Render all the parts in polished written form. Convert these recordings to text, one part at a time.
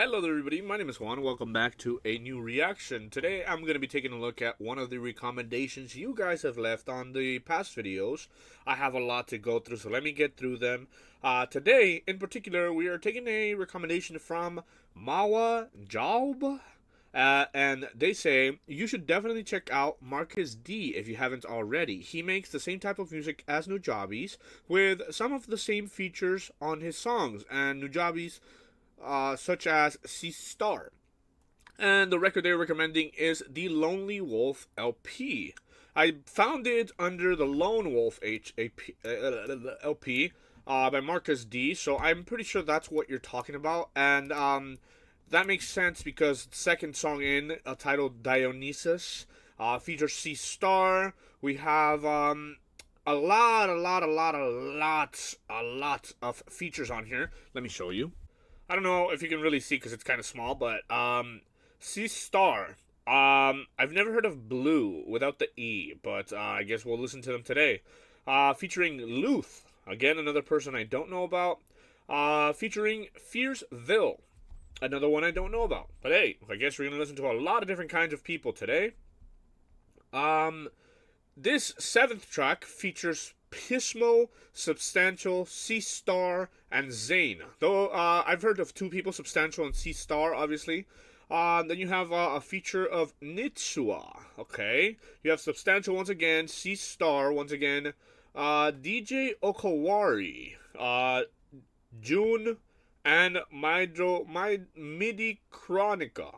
Hello there everybody, my name is Juan. Welcome back to a new reaction. Today I'm going to be taking a look at one of the recommendations you guys have left on the past videos. I have a lot to go through, so let me get through them. Today, in particular, we are taking a recommendation from Mawa Jaub. And they say, you should definitely check out Marcus D if you haven't already. He makes the same type of music as Nujabeast, with some of the same features on his songs, and Nujabeast such as Cise Star. And the record they're recommending is the Lonely Wolf LP. I found it under the Lone Wolf LP by Marcus D, so I'm pretty sure that's what you're talking about. And that makes sense because the second song in, titled Dionysus, features Cise Star. We have a lot of features on here. Let me show you. I don't know if you can really see because it's kind of small, but Cise Star. I've never heard of Blue without the E, but I guess we'll listen to them today. Featuring LOOTH, again another person I don't know about. Featuring Fearce Vill, another one I don't know about. But hey, I guess we're gonna listen to a lot of different kinds of people today. This seventh track features Pismo, Substantial, Cise Star, and ZANE. Though I've heard of two people, Substantial and Cise Star, obviously. Then you have a feature of Nitsua. Okay, you have Substantial once again, Cise Star once again, DJ OKAWARI, June, and MIDICRONICA.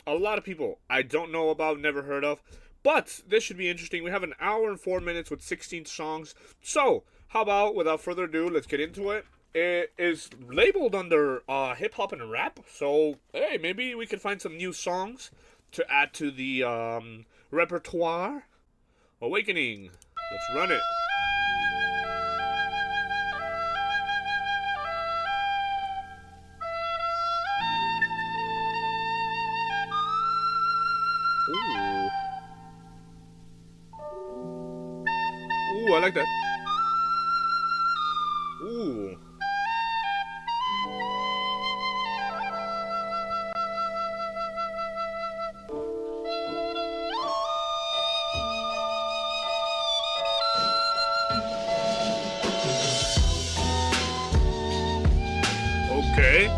A lot of people I don't know about, never heard of. But this should be interesting. We have an hour and 4 minutes with 16 songs. So, how about, without further ado, let's get into it. It is labeled under hip-hop and rap. So, hey, maybe we can find some new songs to add to the repertoire. Awakening. Let's run it. Ooh. Ooh, I like that. Ooh. Okay.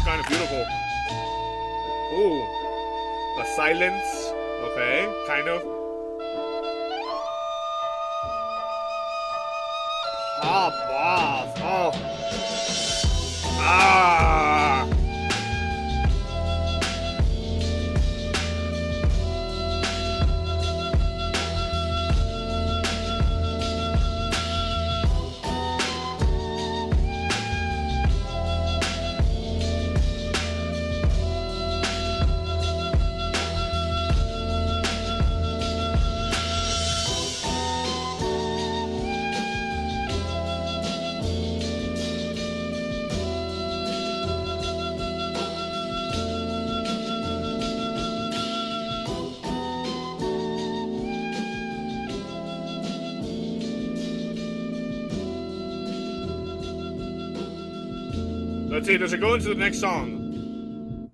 Kind of beautiful. Ooh, a silence. Okay, kind of. Pop off. Oh. Ah. Let's see, does it go into the next song?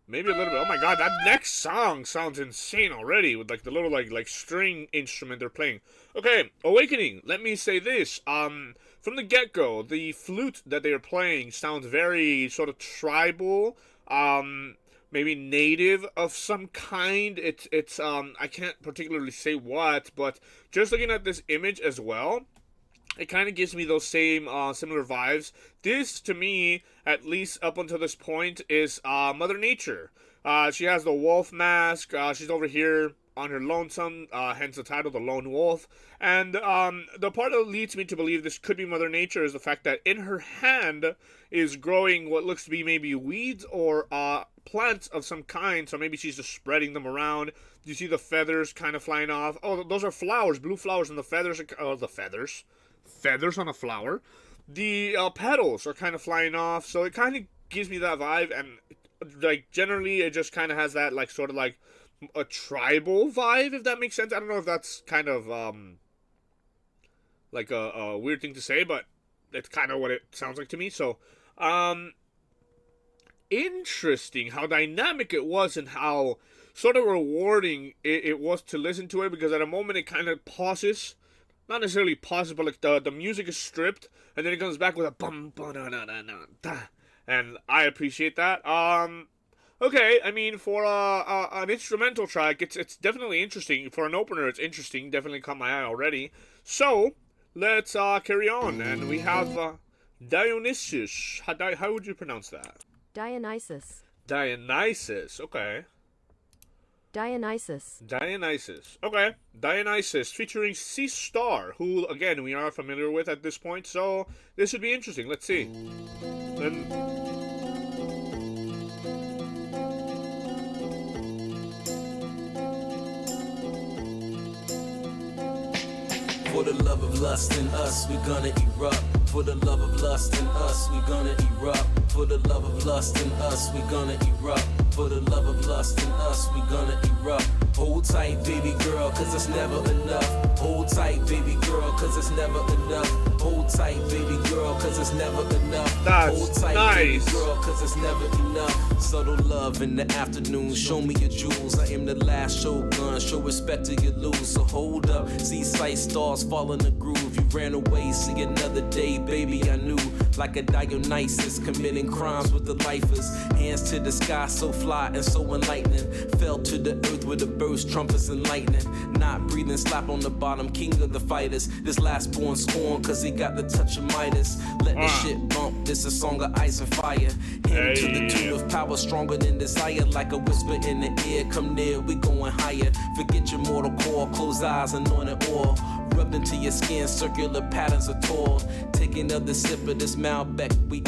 Maybe a little bit. Oh my god, that next song sounds insane already with like the little like string instrument they're playing. Okay, Awakening. Let me say this. From the get-go, the flute that they are playing sounds very sort of tribal. maybe native of some kind. It's I can't particularly say what, but just looking at this image as well, it kind of gives me those same similar vibes. This, to me, at least up until this point, is Mother Nature. She has the wolf mask. She's over here on her lonesome, hence the title, The Lone Wolf. And the part that leads me to believe this could be Mother Nature is the fact that in her hand is growing what looks to be maybe weeds or plants of some kind. So maybe she's just spreading them around. You see the feathers kind of flying off. Oh, those are flowers, blue flowers, and the feathers are, feathers on a flower. The petals are kind of flying off, so it kind of gives me that vibe, and like generally it just kind of has that like sort of like a tribal vibe, if that makes sense. I don't know if that's kind of like a weird thing to say, but it's kind of what it sounds like to me. So interesting how dynamic it was and how sort of rewarding it was to listen to it, because at a moment it kind of pauses. Not necessarily pauses, but like the music is stripped, and then it comes back with a bum ba da da da da, and I appreciate that. Okay, I mean, for an instrumental track, it's definitely interesting. For an opener, it's interesting. Definitely caught my eye already. So let's carry on, and we have Dionysus. How would you pronounce that? Dionysus. Dionysus. Okay. Dionysus. Dionysus. Okay. Dionysus featuring Cise Star, who, again, we are familiar with at this point, so this should be interesting. Let's see. For the love of lust in us, we're gonna erupt. For the love of lust in us, we're gonna erupt. For the love of lust in us, we're gonna erupt. For the love of lust in us, we're gonna erupt. Hold tight, baby girl, cause it's never enough. Hold tight, baby girl, cause it's never enough. Hold tight, baby girl, cause it's never enough. That's Hold tight, nice. baby girl, cause it's never enough. Subtle love in the afternoon, show me your jewels. I am the last shogun, show respect to you lose. So hold up, see sight stars fall in the groove. You ran away, see another day, baby, I knew. Like a Dionysus, committing crimes with the lifers. Hands to the sky, so fly and so enlightening. Fell to the earth with a burst, trumpets and lightning. Not breathing, slap on the bottom, king of the fighters. This last born scorn, cause he got the touch of Midas. Let the shit bump, this a song of ice and fire. Him to the tune of power, stronger than desire. Like a whisper in the ear, come near, we going higher. Forget your mortal core, close eyes, anointed oil. Rubbed into your skin, circular patterns are told. Taking another sip of this Malbec, we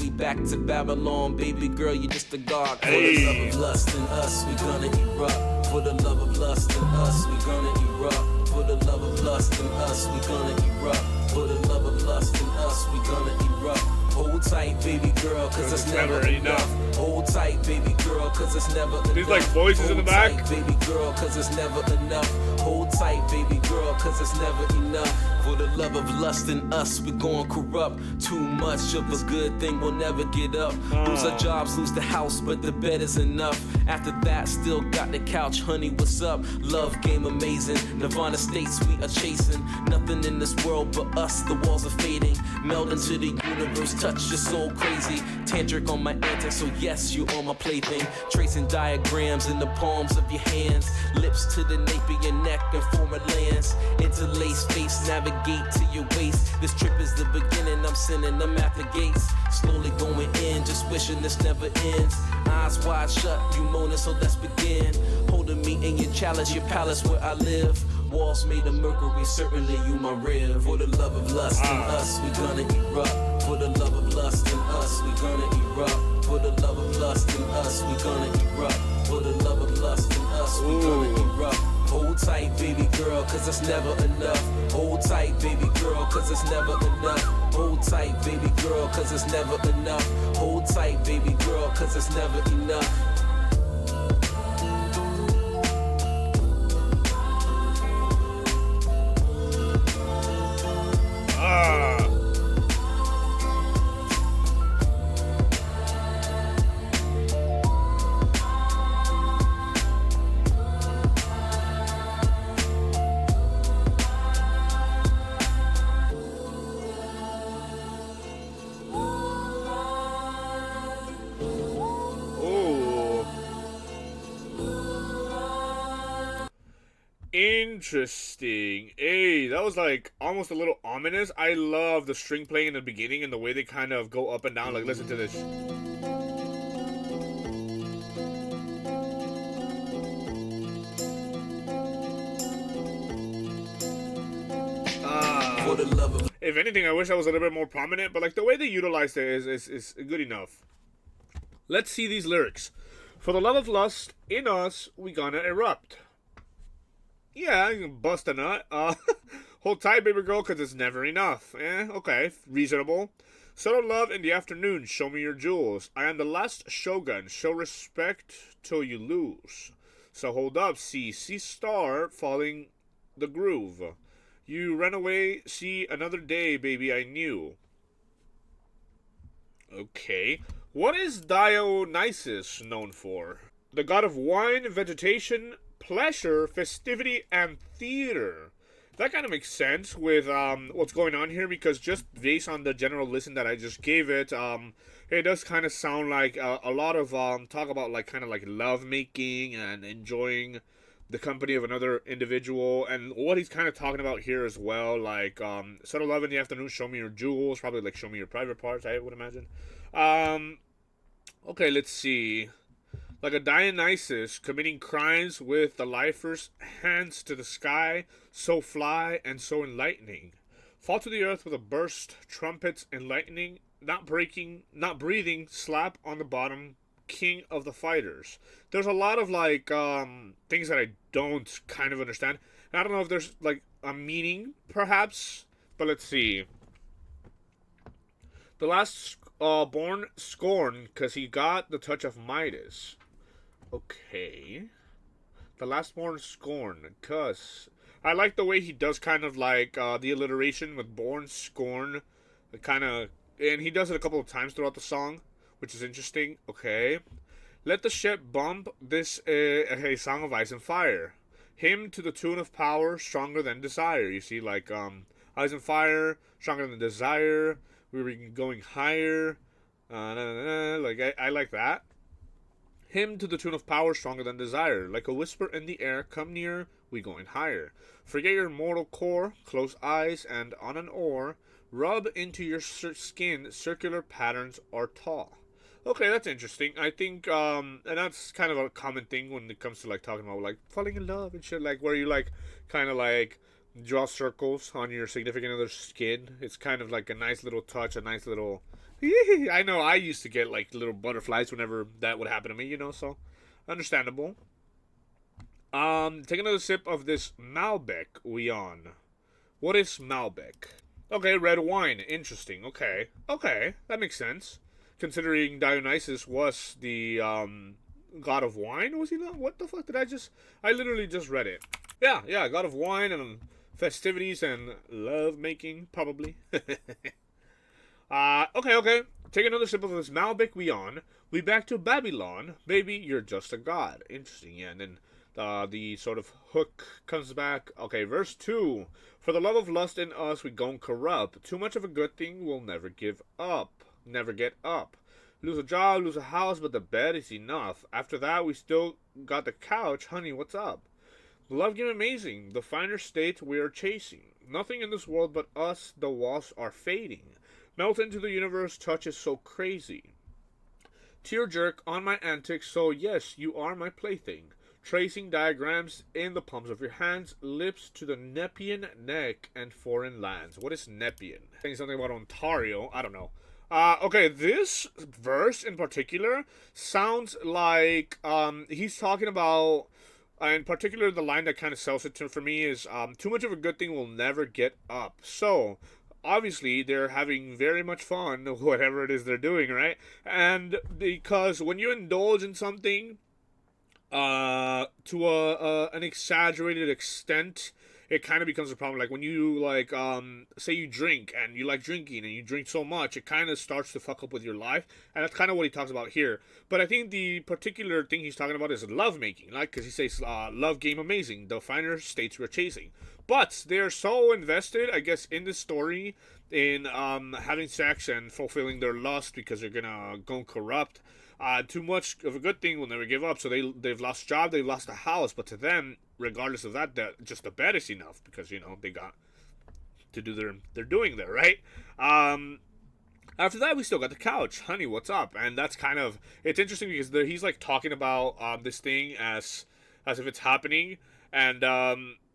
back to Babylon. Baby girl, you just a god. For the love of lust in us, we gonna erupt. For the love of lust in us, we gonna erupt. For the love of lust in us, we gonna erupt. For the love of lust in us, we gonna erupt. Hold tight, baby girl, cause it's never enough. Hold tight, baby girl, cause it's never enough. These like voices in the back. Hold tight, baby girl, cause it's never enough. Hold tight, baby girl, cause it's never enough. For the love of lust in us, we gon' corrupt. Too much of a good thing, we'll never get up. Lose our jobs, lose the house, but the bed is enough. After that, still got the couch, honey, what's up? Love game amazing, Nirvana states we are chasing. Nothing in this world but us, the walls are fading. Meld into the universe, touch your soul crazy. Tantric on my antics, so yes, you are my plaything. Tracing diagrams in the palms of your hands. Lips to the nape of your neck and former lands. Interlace face, navigate to your waist. This trip is the beginning, I'm sending them at the gates. Slowly going in, just wishing this never ends. Eyes wide shut, you moaning, so let's begin. Holding me in your chalice, your palace where I live. Walls made of mercury, certainly you my rib. For the love of lust in us, we gonna erupt. For the love of lust in us, we gonna erupt. For the love of lust in us, we gonna erupt. For the love of lust in us, we gonna erupt. Hold tight, baby girl, cause it's never enough. Hold tight, baby girl, cause it's never enough. Hold tight, baby girl, cause it's never enough. Hold tight, baby girl, cause it's never enough. Interesting. Hey, that was like almost a little ominous. I love the string playing in the beginning and the way they kind of go up and down. Like, listen to this. For the love of If anything, I wish I was a little bit more prominent, but like the way they utilized it is good enough. Let's see these lyrics. For the love of lust, in us, we gonna erupt. Yeah, you can bust a nut. Hold tight, baby girl, cause it's never enough. Okay, reasonable. Subtle love in the afternoon, show me your jewels. I am the last shogun, show respect till you lose. So hold up, see Star falling the groove. You ran away, see another day, baby, I knew. Okay. What is Dionysus known for? The god of wine, vegetation, pleasure, festivity, and theater. That kind of makes sense with what's going on here, because just based on the general listen that I just gave it, it does kind of sound like a lot of talk about like kind of like love making and enjoying the company of another individual, and what he's kind of talking about here as well, like subtle love in the afternoon, show me your jewels, probably like show me your private parts, I would imagine. Okay, let's see. Like a Dionysus committing crimes with the lifers, hands to the sky, so fly and so enlightening. Fall to the earth with a burst, trumpets and lightning, not breaking, not breathing, slap on the bottom, king of the fighters. There's a lot of like things that I don't kind of understand. And I don't know if there's like a meaning, perhaps, but let's see. The last born scorn, because he got the touch of Midas. Okay. The last born scorn, because I like the way he does kind of like the alliteration with born scorn, kind of, and he does it a couple of times throughout the song, which is interesting. Okay. Let the ship bump this a song of ice and fire. Him to the tune of power, stronger than desire. You see, like ice and fire, stronger than desire. We were going higher. Like I like that. Him to the tune of power, stronger than desire. Like a whisper in the air, come near, we going higher. Forget your mortal core, close eyes, and on an oar, rub into your skin, circular patterns are tall. Okay, that's interesting. I think, and that's kind of a common thing when it comes to like talking about like falling in love and shit, like where you like kind of like draw circles on your significant other's skin. It's kind of like a nice little touch, a nice little. I know I used to get like little butterflies whenever that would happen to me, you know, so understandable. Take another sip of this Malbec we on. What is Malbec? Okay, red wine. Interesting. Okay, that makes sense. Considering Dionysus was the god of wine, was he not? What the fuck did I just? I literally just read it. Yeah, god of wine and festivities and love making, probably. Okay. Take another sip of this Malbec we on. We back to Babylon. Baby, you're just a god. Interesting, yeah. And then the sort of hook comes back. Okay, verse 2. For the love of lust in us, we gon' corrupt. Too much of a good thing, we'll never give up. Never get up. Lose a job, lose a house, but the bed is enough. After that, we still got the couch. Honey, what's up? The love game amazing. The finer state we are chasing. Nothing in this world but us. The walls are fading. Melt into the universe, touch is so crazy. Tear jerk on my antics, so yes, you are my plaything. Tracing diagrams in the palms of your hands, lips to the Nepean neck and foreign lands. What is Nepean? Saying something about Ontario, I don't know. Okay, this verse in particular sounds like he's talking about, in particular, the line that kind of sells it for me is too much of a good thing will never get up. So obviously they're having very much fun, whatever it is they're doing, right? And because when you indulge in something to an exaggerated extent, it kind of becomes a problem. Like when you like say you drink and you like drinking and you drink so much, it kind of starts to fuck up with your life, and that's kind of what he talks about here. But I think the particular thing he's talking about is love making, like, because he says love game amazing, the finer states we're chasing. But they're so invested, I guess, in this story, in having sex and fulfilling their lust because they're gonna go corrupt. Too much of a good thing will never give up. So they've lost job, they've lost a house, but to them, regardless of that, just the bed is enough because they got to do their doing there, right? After that, we still got the couch. Honey, what's up? And that's kind of, it's interesting because he's like talking about this thing as if it's happening, and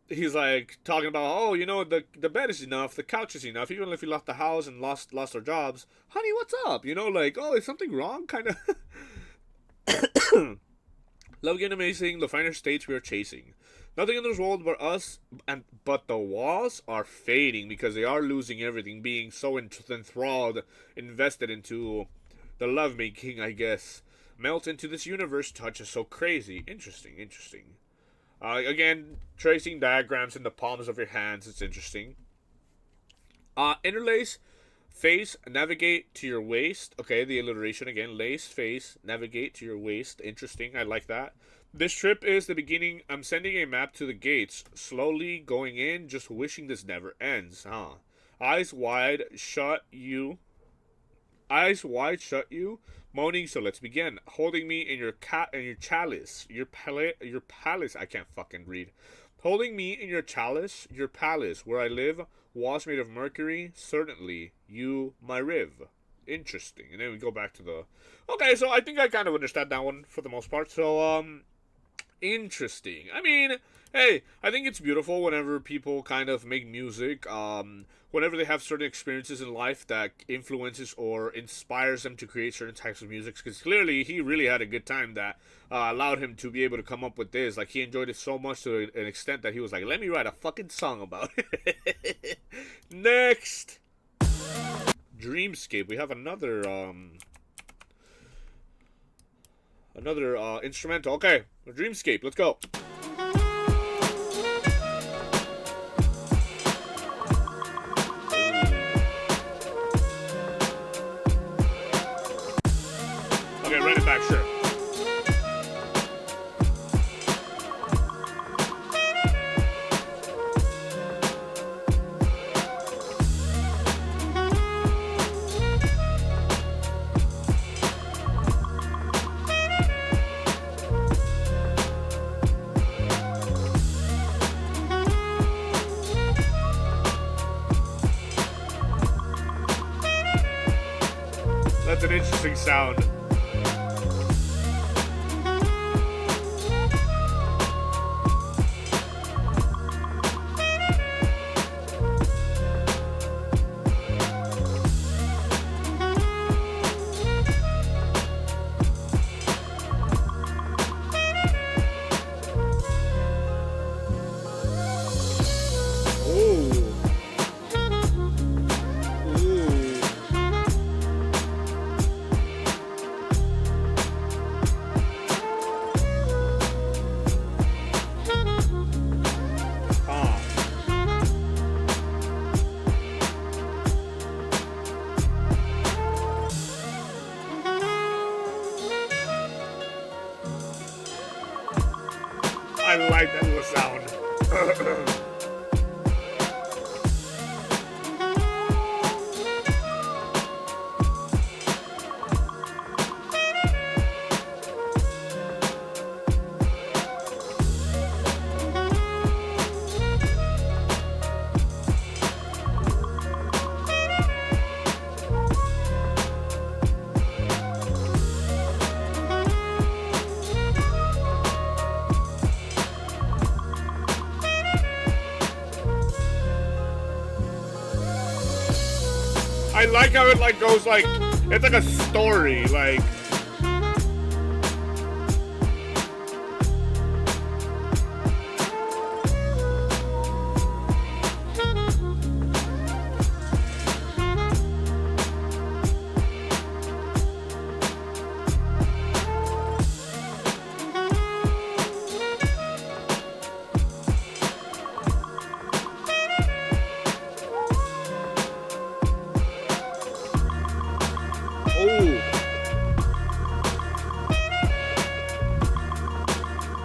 he's like talking about, oh, the bed is enough, the couch is enough, even if we left the house and lost our jobs. Honey, what's up? Like, oh, is something wrong? Kind of. Love getting amazing, the finer states we are chasing. Nothing in this world but us, but the walls are fading because they are losing everything, being so enthralled, invested into the lovemaking, I guess. Melt into this universe, touch is so crazy. Interesting. Again, tracing diagrams in the palms of your hands, it's interesting. Interlace, face, navigate to your waist. Okay, the alliteration again. Lace, face, navigate to your waist. Interesting, I like that. This trip is the beginning. I'm sending a map to the gates. Slowly going in, just wishing this never ends, huh? Eyes wide shut you. Moaning, so let's begin. Holding me in your chalice. Your palace. I can't fucking read. Holding me in your chalice, your palace, where I live. Walls made of mercury. Certainly, you, my riv. Interesting. And then we go back to the... Okay, so I think I kind of understand that one for the most part. So, interesting. I mean, hey, I think it's beautiful whenever people kind of make music, whenever they have certain experiences in life that influences or inspires them to create certain types of music, because clearly he really had a good time that allowed him to be able to come up with this. Like, he enjoyed it so much to an extent that he was like, let me write a fucking song about it. Next, Dreamscape. We have another instrumental. Okay, Dreamscape, let's go. Okay, run it back, sure. That's an interesting sound. I like that little sound. I like how it like goes like, it's like a story, like.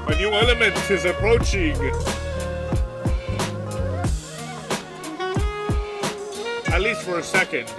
A new element is approaching. At least for a second.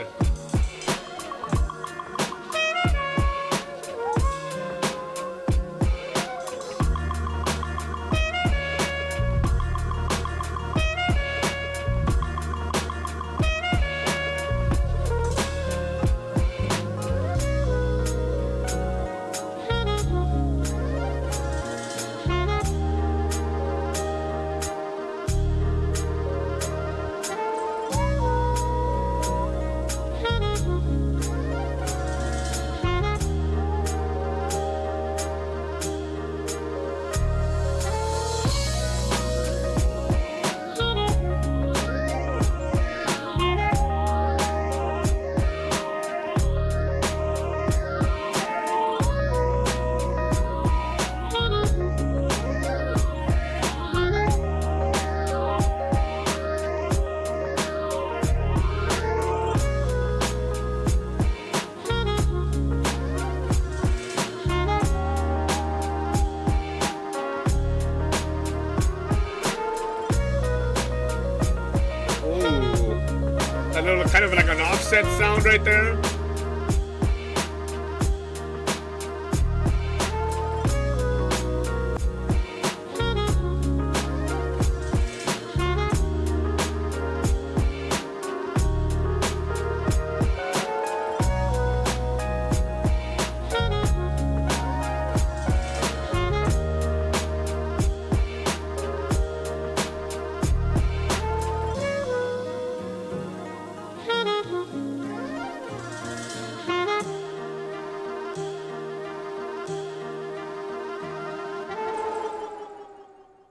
kind of like an offset sound right there.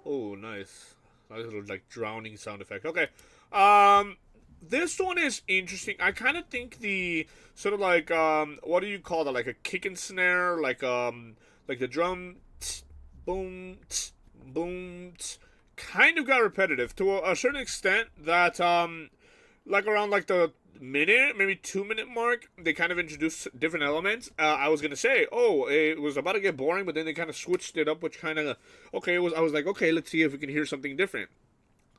Oh, nice. Nice little like drowning sound effect. Okay. This one is interesting. I kind of think the sort of like what do you call that? Like a kick and snare, like the drum boom boom kind of got repetitive to a certain extent that like around like the minute, maybe 2 minute mark, they kind of introduced different elements. I was gonna say, oh, it was about to get boring, but then they kind of switched it up, which kind of, okay, I was like, okay, let's see if we can hear something different.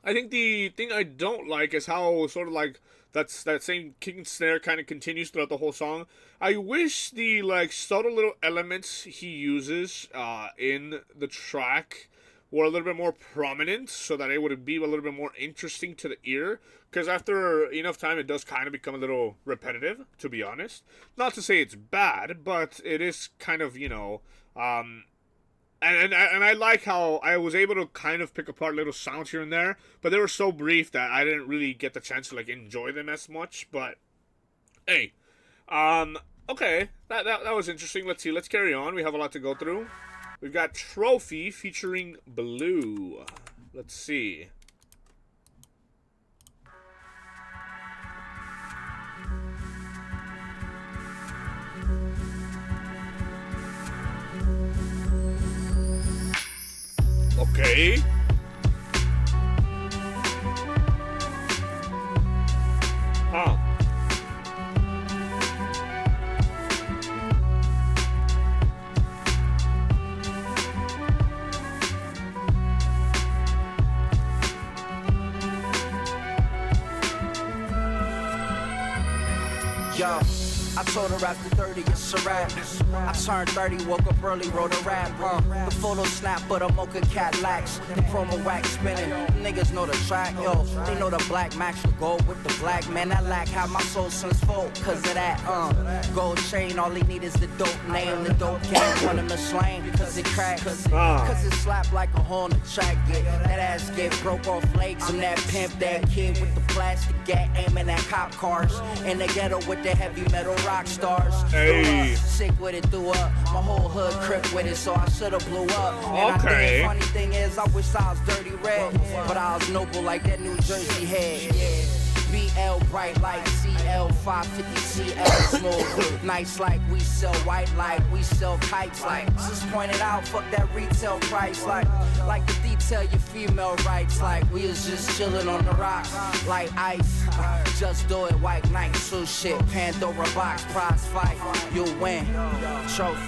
I think the thing I don't like is how sort of like that same kick and snare kind of continues throughout the whole song. I wish the like subtle little elements he uses in the track were a little bit more prominent, so that it would be a little bit more interesting to the ear. Because after enough time, it does kind of become a little repetitive, to be honest. Not to say it's bad, but it is kind of, you know, and I like how I was able to kind of pick apart little sounds here and there, but they were so brief that I didn't really get the chance to like enjoy them as much. But hey, okay, that was interesting. Let's see, let's carry on. We have a lot to go through. We've got Trophy featuring Blue. Let's see. Okay. Huh. Yo, I told her after 30 it's a wrap. I turned 30, woke up early, wrote a rap. The photo snap, but a mocha Cadillacs. The promo wax spinning. Niggas know the track, yo. They know the black max will go with the black man. I lack how my soul sons fold, cause of that. Gold chain, all he need is the dope name. The dope game, want him to slang, cause it cracks. Cause it slap like a horn to track. Get that ass get broke off legs. I'm that pimp, that kid with the plastic gat aiming at cop cars. In the ghetto with the heavy metal rock stars. Hey. Sick with it, threw up. My whole hood crip with it, so I should've blew up. And Okay. I think funny thing is, I wish I was dirty red, but I was noble like that New Jersey head. BL bright like CL 550 CL smooth. Nice like we sell white like we sell kites like. Just pointed out, fuck that retail price like the detail your female rights like we was just chilling on the rocks like ice. Just do it, white night, so shit. Pandora box, prize fight, you win. Trophy.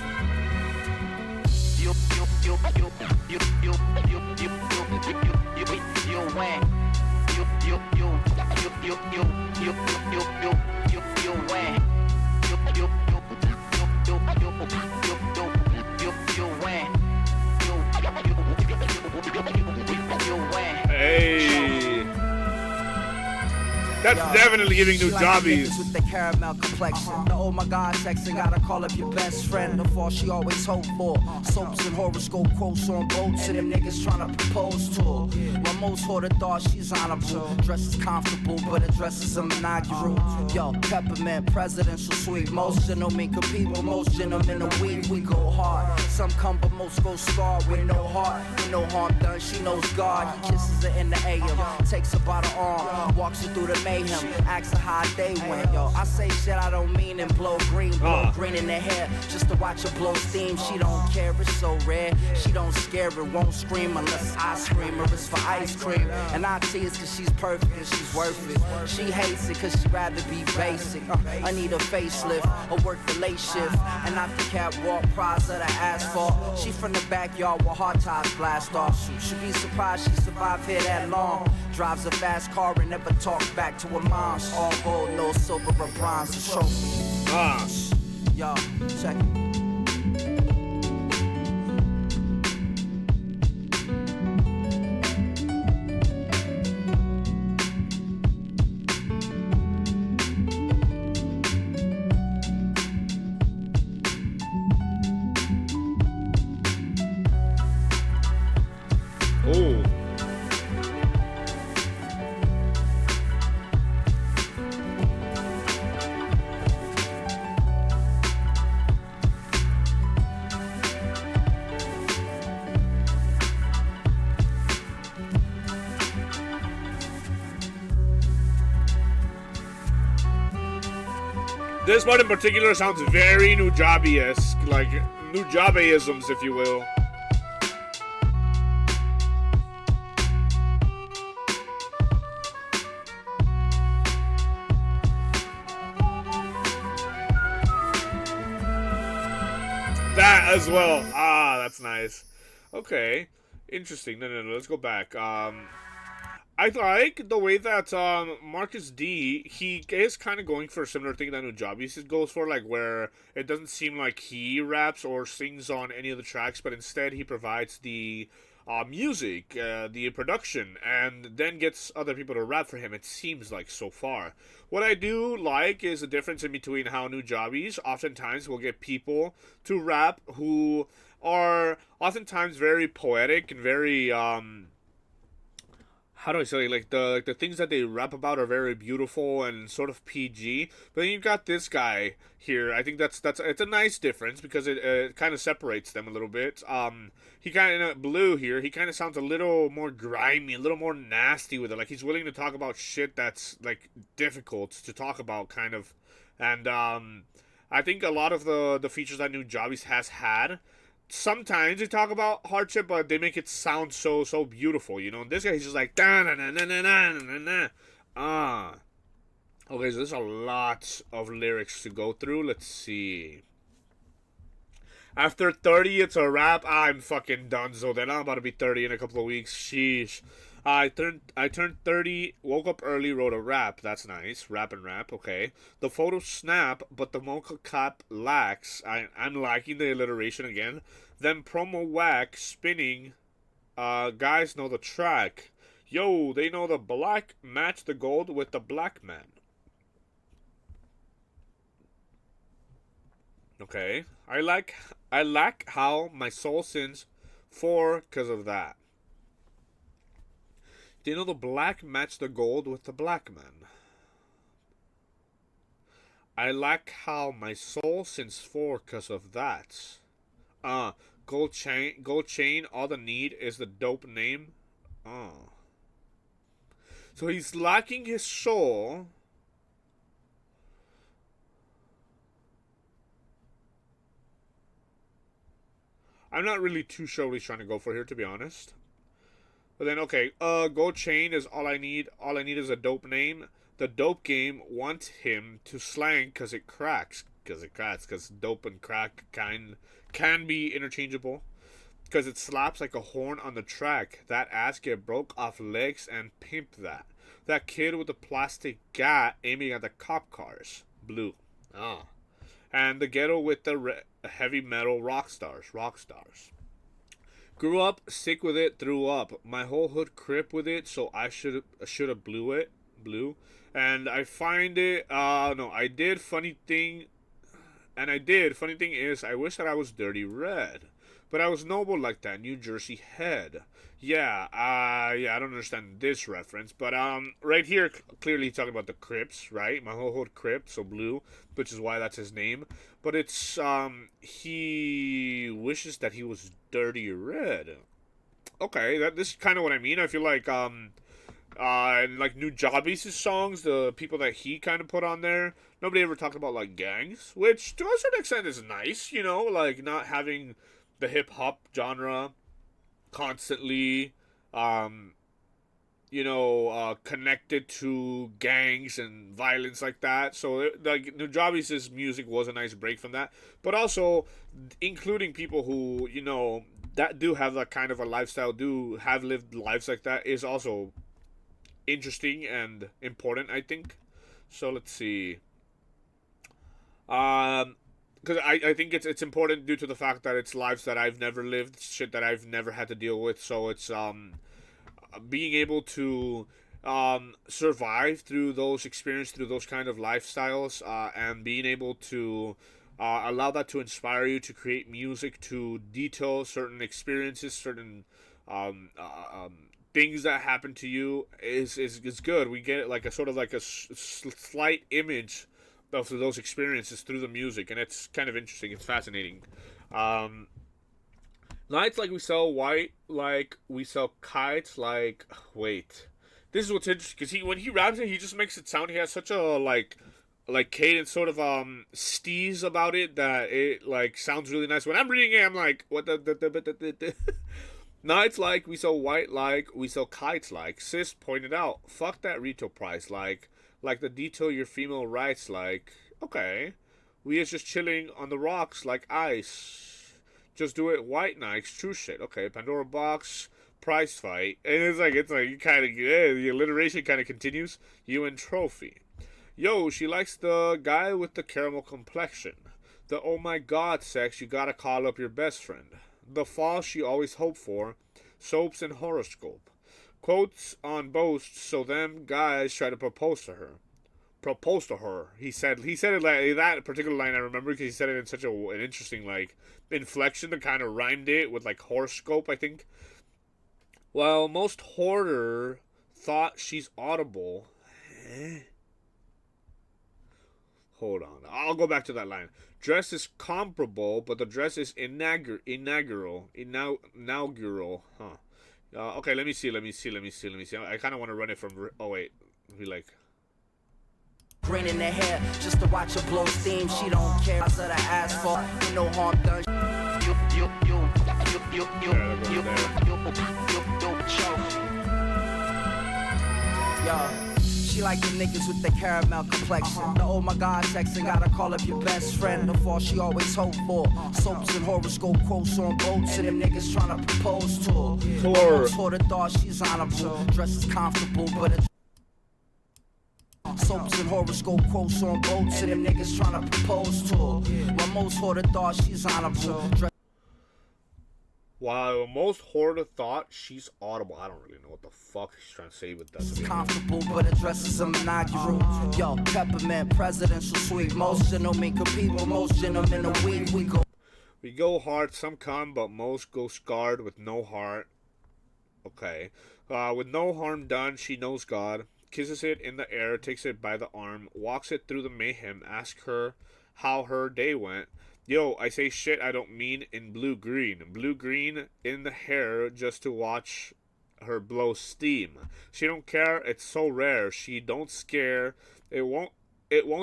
You win. You win. Hey. That's definitely giving new jobbies. With the caramel complexion. The oh my god section, gotta call up your best friend. The fall she always hope for. Soaps and horoscope quotes on boats. And them niggas tryna propose to her. While most hold her thought she's honorable. Dresses comfortable, but her dress is a inaugural. Yo, peppermint, presidential suite. Most gentlemen compete with most gentlemen a week. We go hard. Some come, but most go scarred with no heart. With no harm done, she knows God. He kisses her in the AM. Takes her by the arm. Walks her through the mayhem. Asks her how they went. Yo, I say shit I don't mean and blow green in the hair. Just to watch her blow steam. She don't care, it's so rare. She don't scare her, won't scream unless I scream her. It's for ice cream. And I tease cause she's perfect and she's worth it. She hates it cause she'd rather be basic. I need a facelift or work the late shift. And not the catwalk prize of the asphalt. She from the backyard with hard ties blast last lawsuit. Should be surprised she survived here that long. Drives a fast car and never talks back to her mom's. All gold, no silver or bronze, a trophy. Yo, check it. This part in particular sounds very Nujabi-esque, like Nujabe-isms, if you will. That as well. Ah, that's nice. Okay, interesting. No, let's go back. I like the way that Marcus D, he is kind of going for a similar thing that Nujabeast goes for, like where it doesn't seem like he raps or sings on any of the tracks, but instead he provides the music, the production, and then gets other people to rap for him, it seems like so far. What I do like is the difference in between how Nujabeast oftentimes will get people to rap who are oftentimes very poetic and very how do I say, like the things that they rap about are very beautiful and sort of PG. But then you've got this guy here. I think that's it's a nice difference because it kind of separates them a little bit. He kind of Blue here. He kind of sounds a little more grimy, a little more nasty with it. Like he's willing to talk about shit that's like difficult to talk about, kind of. And I think a lot of the features that Nujabeast has had. Sometimes they talk about hardship, but they make it sound so beautiful, you know. And this guy, he's just like da na na na na na na na. Okay, so there's a lot of lyrics to go through. Let's see. After 30, it's a rap. I'm fucking done. So then I'm about to be 30 in a couple of weeks. Sheesh. I turned 30, woke up early, wrote a rap. That's nice. Rap. Okay. The photo snap, but the mocha cap lacks. I'm liking the alliteration again. Then promo whack, spinning. Guys know the track. Yo, they know the black match the gold with the black man. Okay. I like how my soul sins for because of that. They know the black match the gold with the black man. I like how my soul sins for because of that. Gold chain, all the need is the dope name. So he's lacking his soul. I'm not really too sure what he's trying to go for here, to be honest. But then, okay, gold chain is all I need. All I need is a dope name. The dope game wants him to slang because it cracks. Because dope and crack can be interchangeable. Because it slaps like a horn on the track. That ass get broke off legs and pimp that. That kid with the plastic gat aiming at the cop cars. Blue. And the ghetto with the heavy metal rock stars. Grew up, sick with it, threw up. My whole hood crip with it, so I should have blue. And I find it, I did. Funny thing is, I wish that I was dirty red. But I was noble like that New Jersey head. I don't understand this reference. But right here, clearly talking about the Crips, right? My whole hood crip, so blue, which is why that's his name. But it's, he wishes that he was dirty red. Okay, this is kind of what I mean. I feel like, like Nujabeast's songs, the people that he kind of put on there, nobody ever talked about, like, gangs, which to a certain extent is nice, you know, like, not having the hip-hop genre constantly, connected to gangs and violence like that. So, like, Nujabeast's music was a nice break from that. But also, including people who, that do have that kind of a lifestyle, do have lived lives like that, is also interesting and important, I think. So let's see. Because I think it's important due to the fact that it's lives that I've never lived, shit that I've never had to deal with. So it's being able to survive through those experiences, through those kind of lifestyles, and being able to allow that to inspire you to create music, to detail certain experiences, certain things that happen to you is good. We get like a sort of like a slight image of those experiences through the music, and it's kind of interesting. It's fascinating. Nights like we sell white, like we sell kites, like wait. This is what's interesting because when he raps it, he just makes it sound. He has such a like cadence, sort of steez about it that it like sounds really nice. When I'm reading it, I'm like, what the Nights like we sell white, like we sell kites, like Sis pointed out. Fuck that retail price, like the detail your female writes, like okay, we is just chilling on the rocks like ice. Just do it white nights, true shit. Okay, Pandora box, prize fight, and it's like you kind of the alliteration kind of continues. You and trophy. Yo, she likes the guy with the caramel complexion. The oh my god sex, you gotta call up your best friend. The fall she always hoped for. Soaps and horoscope. Quotes on boasts, so them guys try to propose to her. Propose to her. He said it like that particular line I remember because he said it in such an interesting like inflection that kind of rhymed it with like horoscope, I think. Well, most hoarder thought she's audible. Hold on. I'll go back to that line. Dress is comparable, but the dress is inaugural. Huh. Okay, let me see. I kind of want to run it from... Oh, wait. Be like... Green in the hair, just to watch her blow steam. She don't care. I said I asked for no harm done. Yo, she like the niggas with the caramel complexion. The oh my god section, gotta call up your best friend. The fall she always hoped for. Soaps and horoscope quotes on boats, and them niggas tryna propose to her. For the thought she's honorable. Dress is comfortable, but it's soaps and horoscope quotes on boats, and them niggas tryna propose to her. While most hoarder thought she's honorable. While most hoarder thought she's audible. I don't really know what the fuck he's trying to say with that. It's comfortable, but it dresses them inaugural. Yo, peppermint, presidential sweet. Most gentlemen compete with most gentlemen a week. We go hard, some come, but most go scarred with no heart. Okay. With no harm done, she knows God. Kisses it in the air, takes it by the arm, walks it through the mayhem, asks her how her day went. Yo, I say shit I don't mean in blue-green. Blue-green in the hair just to watch her blow steam. She don't care, it's so rare. She don't scare. It won't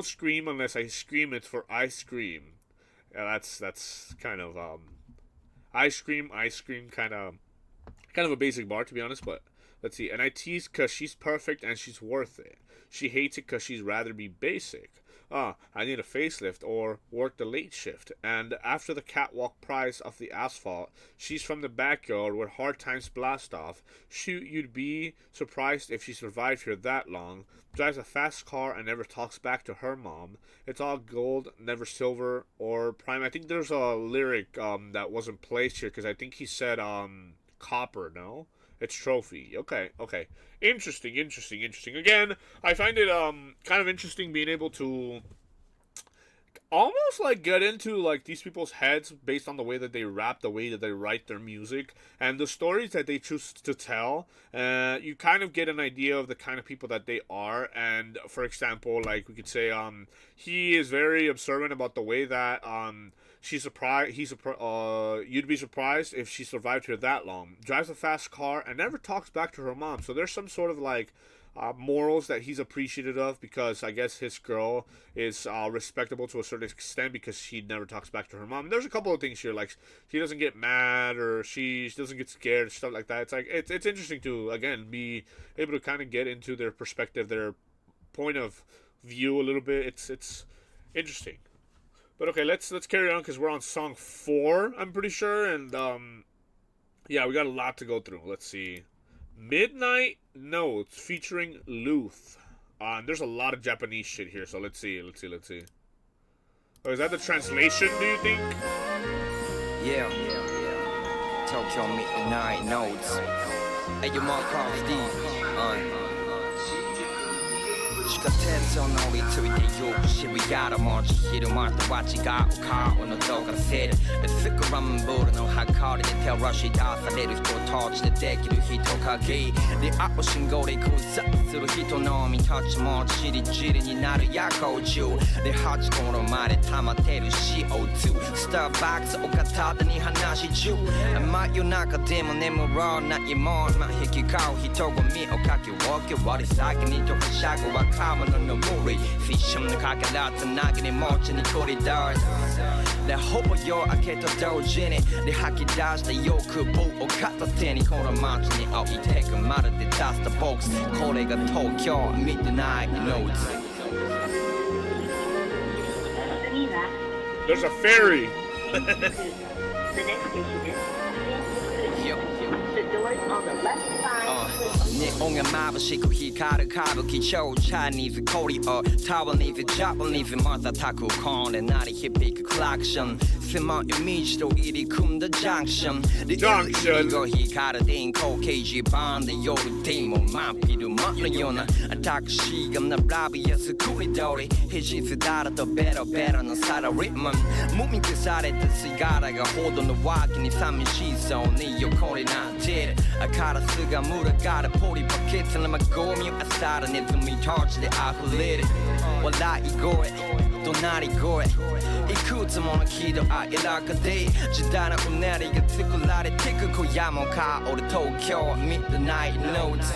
scream unless I scream it for ice cream. Yeah, that's kind of ice cream kind of a basic bar, to be honest, but let's see. And I tease cause she's perfect and she's worth it. She hates it cause she's rather be basic. I need a facelift or work the late shift. And after the catwalk prize of the asphalt, she's from the backyard where hard times blast off. You'd be surprised if she survived here that long. Drives a fast car and never talks back to her mom. It's all gold, never silver or prime. I think there's a lyric that wasn't placed here because I think he said copper, no? It's trophy. Okay. Interesting. Again, I find it kind of interesting being able to almost like get into like these people's heads based on the way that they rap, the way that they write their music, and the stories that they choose to tell. You kind of get an idea of the kind of people that they are. And for example, like we could say he is very observant about the way that you'd be surprised if she survived here that long. Drives a fast car and never talks back to her mom. So there's some sort of like morals that he's appreciative of because I guess his girl is respectable to a certain extent because she never talks back to her mom. And there's a couple of things here, like she doesn't get mad or she doesn't get scared, stuff like that. It's like it's interesting to again be able to kind of get into their perspective, their point of view a little bit. It's interesting. But okay, let's carry on because we're on song 4, I'm pretty sure, and Yeah, we got a lot to go through. Let's see. Midnight Notes featuring LOOTH. There's a lot of Japanese shit here, so let's see. Oh, is that the translation, do you think? Yeah. Tokyo Midnight Notes. Hey, you mark off Steve. 地下鉄を乗り継いでゆく渋谷の街昼間とは違う顔の動画せるスクランブルの計りで照らし出される人たちでできる人影出会う信号で空撮する人のみたちもチリチリになる夜光中で8個の前で溜まってる CO2 スターバックスを片手に話し中真夜中でも眠らないもん引き交う人混みをかき分け割り先にとはしゃぐ若者の無理フィッシュのかけらつなぎに持ちにコリドーでほぼ夜明けと同時にで吐き出した欲望を片手にこの街に置いてくまるでダストボックスこれが東京 Midnight Notes There's a ferry The next station is The doors on the left side. ネオンが眩しく光る歌舞伎町チャイニーズコリアタワニーズジャパニーズ瞬くこれ鳴り響くクラクション狭い道と入り組んだジャンクションで LED が光る電光掲示板で夜でも真っ昼間のようなタクシーが並びやすくり通り肘すだらとベロベロのサラリーマン無味消されたシガラがほどの脇に寂しそうに横になってるカラスが群がるポリバケツのゴミを漁るネズミたちで溢れる笑い声怒鳴り声いくつもの喜怒哀楽で時代のうねりが作られてく今夜も香る東京 Midnight Notes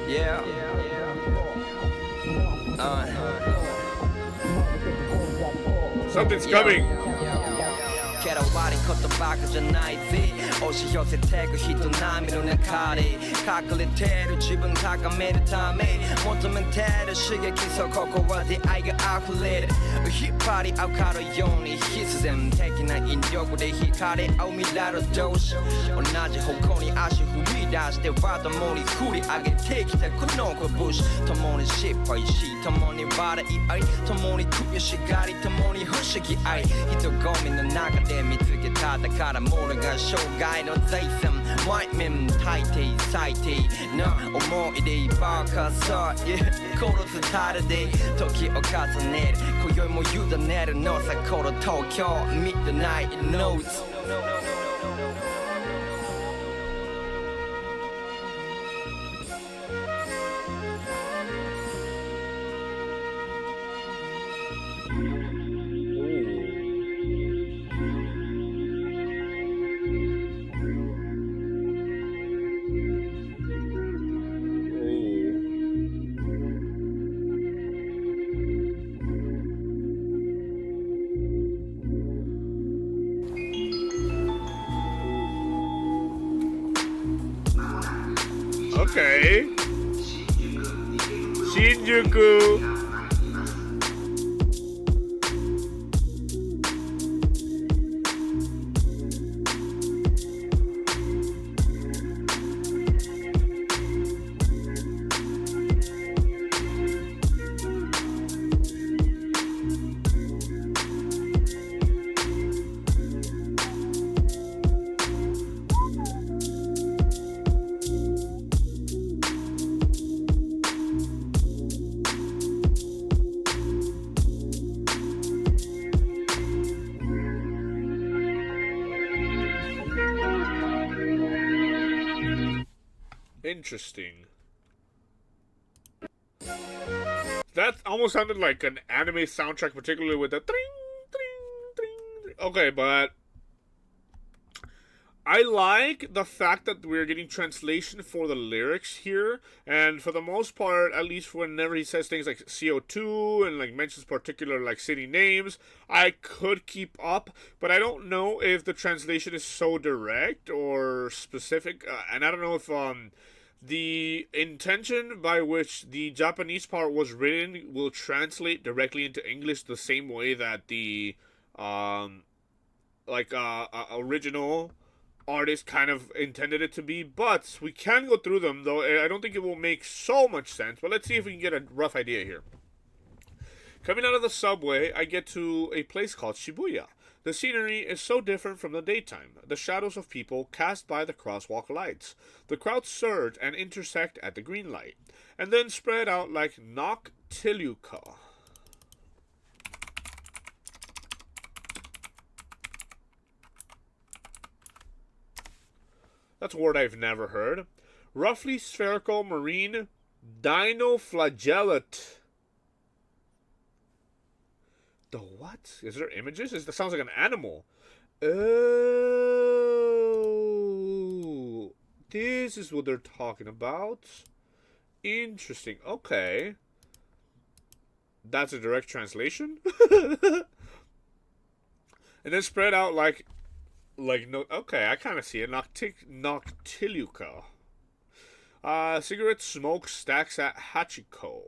Yeah Something's coming けど悪いことばかじゃないぜ押し寄せてく人波の中で隠れてる自分高めるため求めてる刺激そうここは出会いが溢れる引っ張り合うかのように必然的な引力で惹かれ合う未来の同士同じ方向に足踏み出しては共に振り上げてきたこの拳共に失敗し共に笑い合い共に悔しがり共に不思議合い人混みの中で見つけただからものが生涯の財産ワイメン大抵最低な思い出ばかさ殺すたるで時を重ねる今宵も委ねるのさこの東京 Midnight Notes Okay. Shinjuku. Interesting. That almost sounded like an anime soundtrack, particularly with the tring, tring, tring. Okay, but I like the fact that we're getting translation for the lyrics here, and for the most part, at least whenever he says things like CO2 and like mentions particular like city names, I could keep up, but I don't know if the translation is so direct or specific, and I don't know if the intention by which the Japanese part was written will translate directly into English the same way that the original artist kind of intended it to be, but we can go through them, though I don't think it will make so much sense, but let's see if we can get a rough idea here. Coming out of the subway, I get to a place called Shibuya. The scenery is so different from the daytime, the shadows of people cast by the crosswalk lights. The crowds surge and intersect at the green light, and then spread out like Noctiluca. That's a word I've never heard. Roughly spherical marine dinoflagellate. The what? Is there images? That sounds like an animal. Oh. This is what they're talking about. Interesting. Okay. That's a direct translation? And then spread out like no. Okay, I kind of see it. Noctiluca. Cigarette smoke stacks at Hachiko.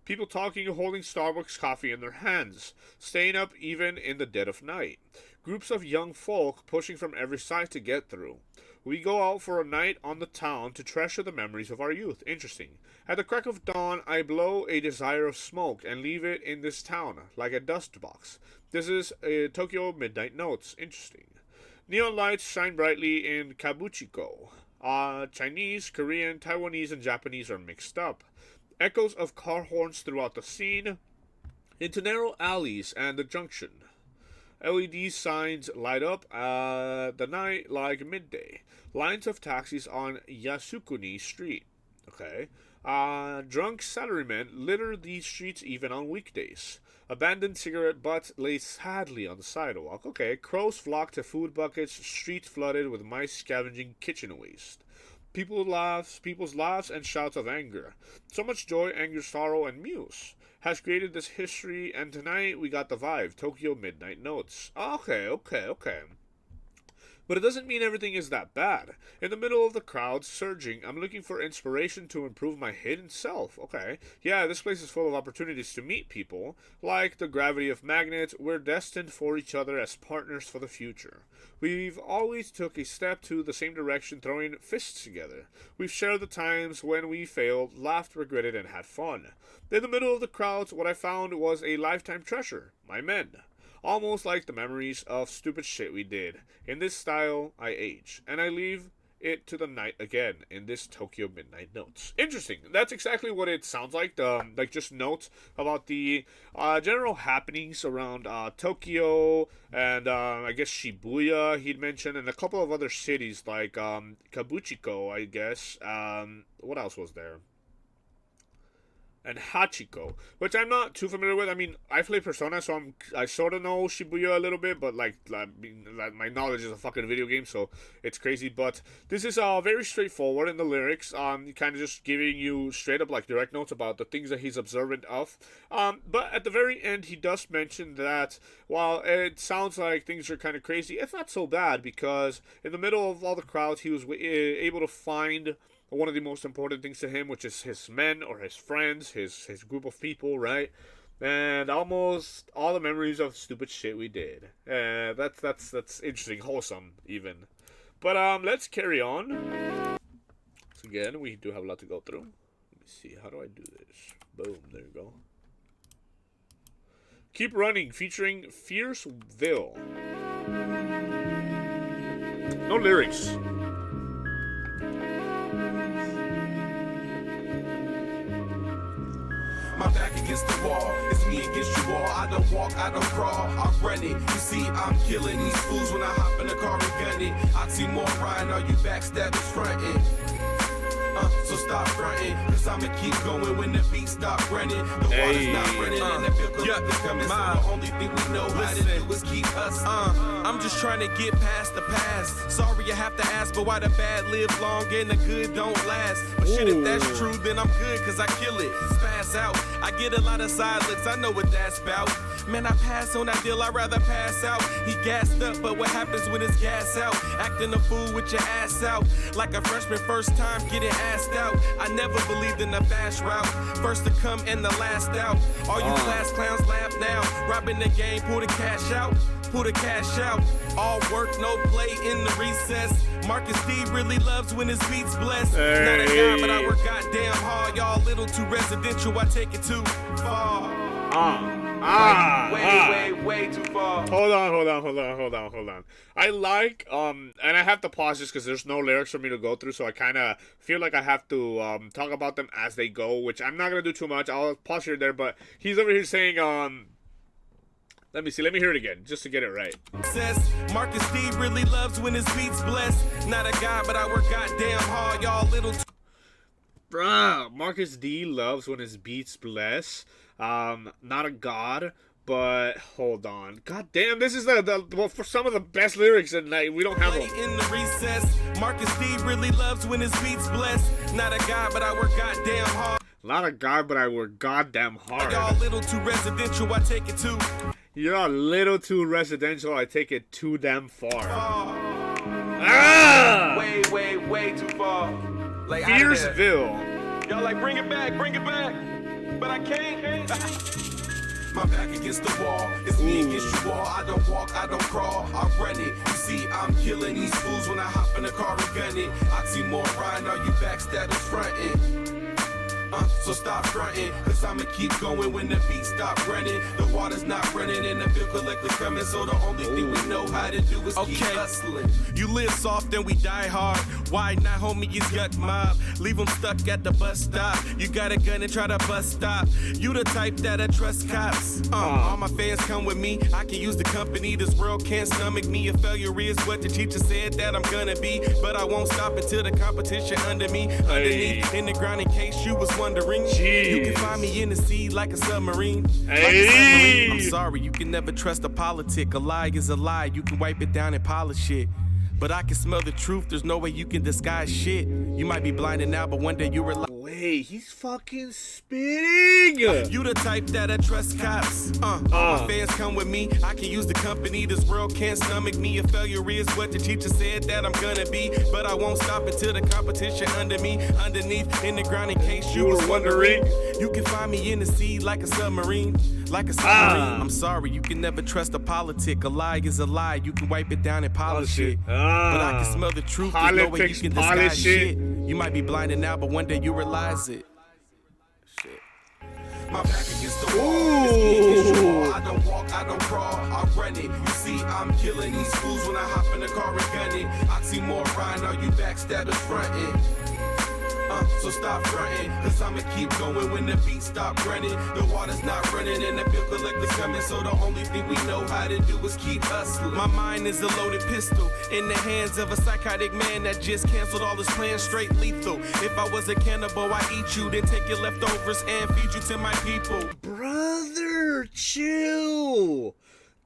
People talking and holding Starbucks coffee in their hands, staying up even in the dead of night. Groups of young folk pushing from every side to get through. We go out for a night on the town to treasure the memories of our youth. Interesting. At the crack of dawn, I blow a desire of smoke and leave it in this town, like a dust box. This is Tokyo Midnight Notes. Interesting. Neon lights shine brightly in Kabuchiko. Chinese, Korean, Taiwanese, and Japanese are mixed up. Echoes of car horns throughout the scene, into narrow alleys and the junction. LED signs light up the night like midday. Lines of taxis on Yasukuni Street. Okay. Drunk salarymen litter these streets even on weekdays. Abandoned cigarette butts lay sadly on the sidewalk. Okay. Crows flock to food buckets, streets flooded with mice scavenging kitchen waste. People's laughs and shouts of anger. So much joy, anger, sorrow, and muse has created this history, and tonight we got the vibe. Tokyo Midnight Notes. Okay. But it doesn't mean everything is that bad. In the middle of the crowd surging, I'm looking for inspiration to improve my hidden self. Okay. Yeah, this place is full of opportunities to meet people. Like the gravity of magnets, we're destined for each other as partners for the future. We've always took a step to the same direction, throwing fists together. We've shared the times when we failed, laughed, regretted, and had fun. In the middle of the crowds, what I found was a lifetime treasure. My men. Almost like the memories of stupid shit we did. In this style, I age. And I leave it to the night again in this Tokyo Midnight Notes. Interesting. That's exactly what it sounds like. Like just notes about the general happenings around Tokyo and I guess Shibuya he'd mentioned, and a couple of other cities like Kabuchiko, I guess. What else was there? And Hachiko, which I'm not too familiar with. I mean, I play Persona, so I sort of know Shibuya a little bit, but like my knowledge is a fucking video game, so it's crazy. But this is very straightforward in the lyrics, kind of just giving you straight up like direct notes about the things that he's observant of. But at the very end, he does mention that while it sounds like things are kind of crazy, it's not so bad, because in the middle of all the crowds, he was able to find one of the most important things to him, which is his men or his friends, his group of people, right? And almost all the memories of stupid shit we did. That's interesting, wholesome even. But let's carry on. So again, we do have a lot to go through. Let me see, how do I do this? Boom, there you go. Keep Running, featuring Fearce Vill. No lyrics. My back against the wall, it's me against you all. I don't walk, I don't crawl, I'm running. You see, I'm killing these fools when I hop in the car and gun it. Oxymoron, are you backstabbers fronting? So stop fronting, cause I'ma keep going when the beat stop running. The water's not running and the bill is coming. So the only thing we know how to do is keep hustling. I'm just trying to get past the past. Sorry I have to ask, but why the bad live long and the good don't last? But shit, if that's true, then I'm good, cause I kill it. Spaz out, I get a lot of silence, I know what that's about. Man, I pass on that deal, I'd rather pass out. He gassed up, but what happens when it's gas out? Acting a fool with your ass out, like a freshman first time getting asked out. I never believe than the fast route. First to come and the last out. All you class clowns laugh now. Robbing the game, pull the cash out. Pull the cash out. All work, no play in the recess. Marcus D really loves when his beats blessed. Not a guy, but I work goddamn hard. Y'all little too residential, I take it too far. Way too far. Hold on. I like, and I have to pause this because there's no lyrics for me to go through, so I kind of feel like I have to talk about them as they go, which I'm not going to do too much. I'll pause here there, but he's over here saying, let me hear it again, just to get it right. Marcus D really loves when his beats blessed. Not a guy, but I work goddamn hard, y'all little Bruh, Marcus D loves when his beats bless. Not a god, but hold on. God damn, this is well, for some of the best lyrics, and we don't have them. In the recess, Marcus D really loves when his beats blessed. Not a guy, but I work goddamn hard. Not a god, but I work goddamn hard. Y'all little too residential, I take it too. You're a little too residential, I take it too damn far. Way too far. Like Fearce Vill. Y'all like bring it back, but I can't. My back against the wall, it's me against you all. I don't walk, I don't crawl, I run it. You see, I'm killing these fools when I hop in the car and gun it. Oxymoron, are you backstabbing frontin'? So stop frontin', cause I'ma keep going when the beat stop running. The water's not running and the bill collector coming, so the only thing we know how to do is keep hustling. You live soft and we die hard. Why not, homie, is yuck mob. Leave them stuck at the bus stop. You got a gun and try to bust stop. You the type that I trust cops. All my fans come with me. I can use the company. This world can't stomach me. A failure is what the teacher said that I'm gonna be. But I won't stop until the competition under me. Underneath, in the ground, in case you was wondering. Jeez. You can find me in the sea like a submarine. I'm sorry, you can never trust a politic. A lie is a lie. You can wipe it down and polish it. But I can smell the truth. There's no way you can disguise shit. You might be blinded now, but one day you realize. Wait, he's fucking spitting. You the type that I trust cops. All my fans come with me. I can use the company. This world can't stomach me. A failure is what the teacher said that I'm gonna be. But I won't stop until the competition under me. Underneath, in the ground, in case you was wondering. You can find me in the sea like a submarine. Like a submarine. I'm sorry, you can never trust a politic. A lie is a lie. You can wipe it down and polish it. But I can smell the truth. There's no way you can disguise shit. You might be blinded now, but one day you realize it. Shit. My back against the wall. It's me against you all. I don't walk, I don't crawl, I run it. You see, I'm killing these fools when I hop in the car and gun it. Oxymoron, are you backstabbing frontin'? So stop frontin', cause I'ma keep going when the beat stop running. The water's not running and the bill collector's coming, so the only thing we know how to do is keep hustling. My mind is a loaded pistol in the hands of a psychotic man that just canceled all his plans, straight lethal. If I was a cannibal, I'd eat you, then take your leftovers and feed you to my people. Brother, chill.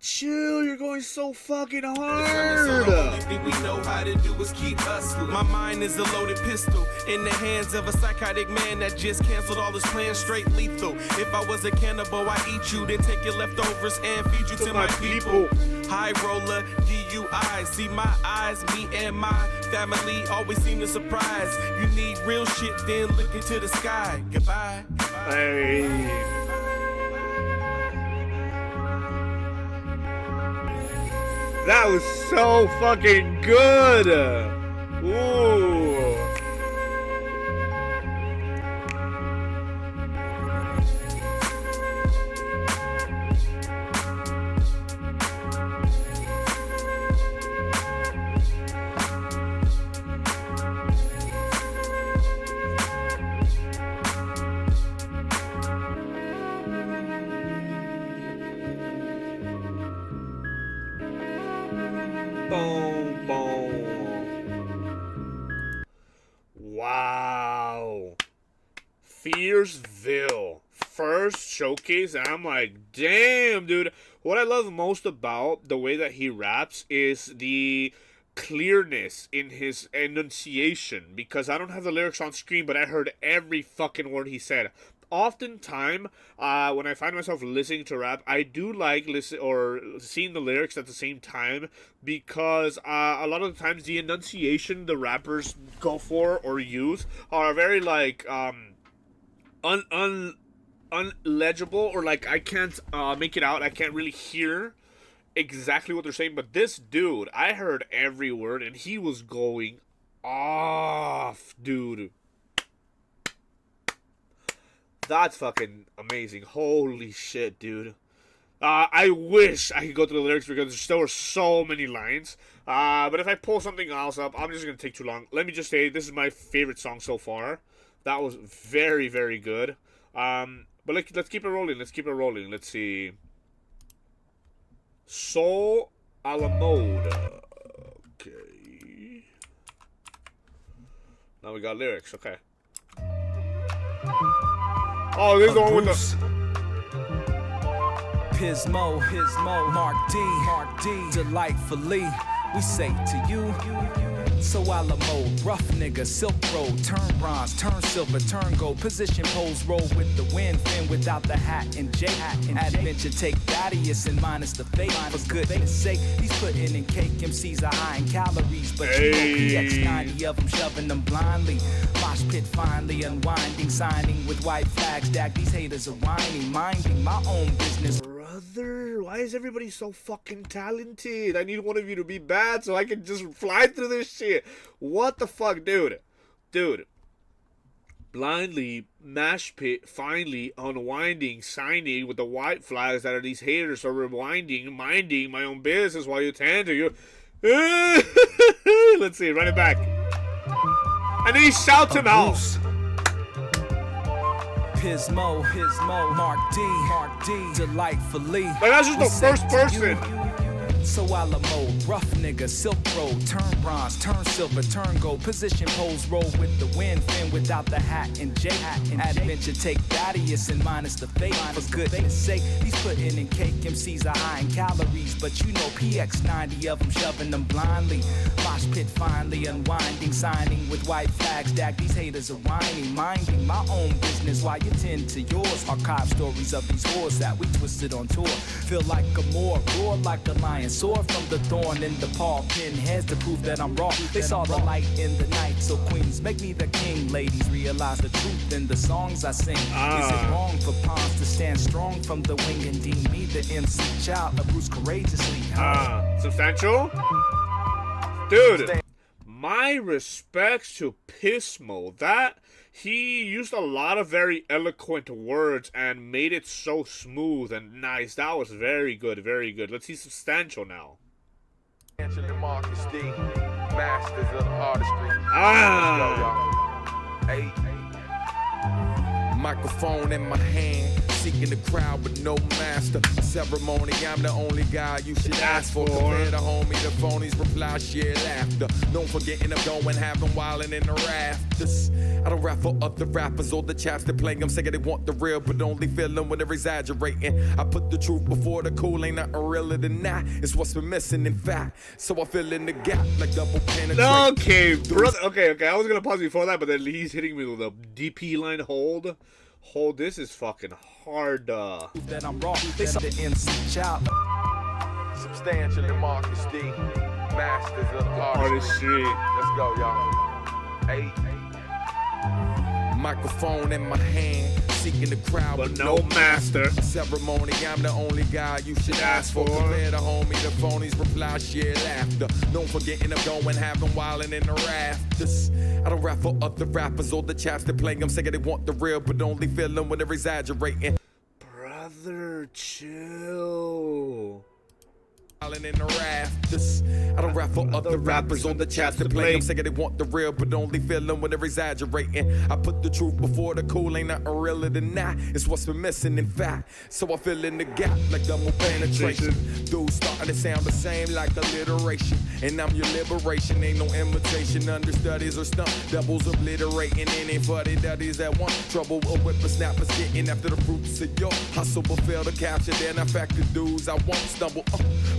Chill, you're going so fucking hard. So the only thing we know how to do is keep hustling. My mind is a loaded pistol in the hands of a psychotic man that just canceled all his plans, straight lethal. If I was a cannibal, I'd eat you, then take your leftovers and feed you to my people. High roller, DUI, see my eyes, me and my family always seem to surprise. You need real shit, then look into the sky. Goodbye. Hey. That was so fucking good. Ooh. Boom, boom. Wow. Fearce Vill. First showcase, and I'm like, damn, dude. What I love most about the way that he raps is the clearness in his enunciation. Because I don't have the lyrics on screen, but I heard every fucking word he said. Oftentimes, when I find myself listening to rap, I do like seeing the lyrics at the same time, because a lot of the times the enunciation the rappers go for or use are very like unlegible, or like I can't make it out. I can't really hear exactly what they're saying. But this dude, I heard every word, and he was going off, dude. That's fucking amazing. Holy shit, dude. I wish I could go through the lyrics because there were so many lines. But if I pull something else up, I'm just going to take too long. Let me just say, this is my favorite song so far. That was very, very good. But let's keep it rolling. Let's keep it rolling. Let's see. Soul a la mode. Okay. Now we got lyrics. Okay. Oh, this is the one with the... Pismo, Mark D, delightfully, we say to you. So a la mode, rough nigga, silk road, turn bronze, turn silver, turn gold, position pose, roll with the wind, fin without the hat and J. Adventure take Thaddeus and minus the fate. For goodness sake, he's putting in cake, MCs are high in calories, but you know PX 90 of them shoving them blindly. Mosh pit finally unwinding, signing with white flags, dag these haters are whining, minding my own business. Brother, why is everybody so fucking talented? I need one of you to be bad so I can just fly through this shit. What the fuck, dude? Dude. Blindly, mash pit, finally, unwinding, signing with the white flags that are these haters are rewinding, minding my own business while you tend to you. Let's see, run it back. And then he shouts him out. Pismo, Mark D, delightfully. But that's just the first person. So a la mode, rough nigga, silk road, turn bronze, turn silver, turn gold, position pose, roll with the wind, fin without the hat and J. Adventure take Thaddeus and minus the fate. For goodness sake, he's putting in cake, MCs are high in calories, but you know PX 90 of them shoving them blindly. Mosh pit finally unwinding, signing with white flags, dag these haters are whining, minding my own business while you tend to yours. Archive stories of these whores that we twisted on tour. Feel like a Moor, roar like a lion, soar from the thorn in the paw, pinheads to prove that I'm raw. They saw the light in the night, so queens, make me the king. Ladies, realize the truth in the songs I sing. Is it wrong for pawns to stand strong from the wing and deem me the MC child of Bruce courageously? Substantial? Dude, my respects to Pismo. That he used a lot of very eloquent words and made it so smooth and nice. That was very good, very good. Let's see Substantial now. Marcus D, masters of the artistry. Let's go, y'all. Microphone in my hand, seeking the crowd with no master. A ceremony, I'm the only guy you should ask for. Compare the homie, the phonies reply, share laughter. Don't forgetting I'm going, having wildin' in the rafters. I don't rap for other rappers or the chaps that play them, saying they want the real, but only feel them when they're exaggerating. I put the truth before the cool, ain't nothing realer than that. It's what's been missing, in fact. So I fill in the gap like double penetration. Okay, brother. Okay. I was gonna pause before that, but then he's hitting me with a DP line hold. This is fucking hard. That I'm raw. They saw the MC child. Substantial and Marcus D, masters of the artistry. Let's go, y'all. Microphone in my hand, seeking the crowd but with no master. Ceremony, I'm the only guy you should ask for. Compare the homie, the phonies reply, share laughter. Don't forgetting I'm going, having wildin' in the rafters. I don't rap for other rappers or the chaps that play them, saying they want the real, but only feel them when they're exaggerating. Brother, chill. In the rafters. I don't rap for other rappers on the chaps that play them, saying they want the real, but only feel them when they're exaggerating. I put the truth before the cool, ain't nothing realer than that. It's what's been missing, in fact. So I fill in the gap like double penetration. Dudes starting to sound the same like alliteration. And I'm your liberation, ain't no imitation, understudies or stunt doubles obliterating anybody that is at one. Trouble with whippersnappers getting after the fruits of your hustle, but fail to capture. Then I fact the dudes I won't stumble.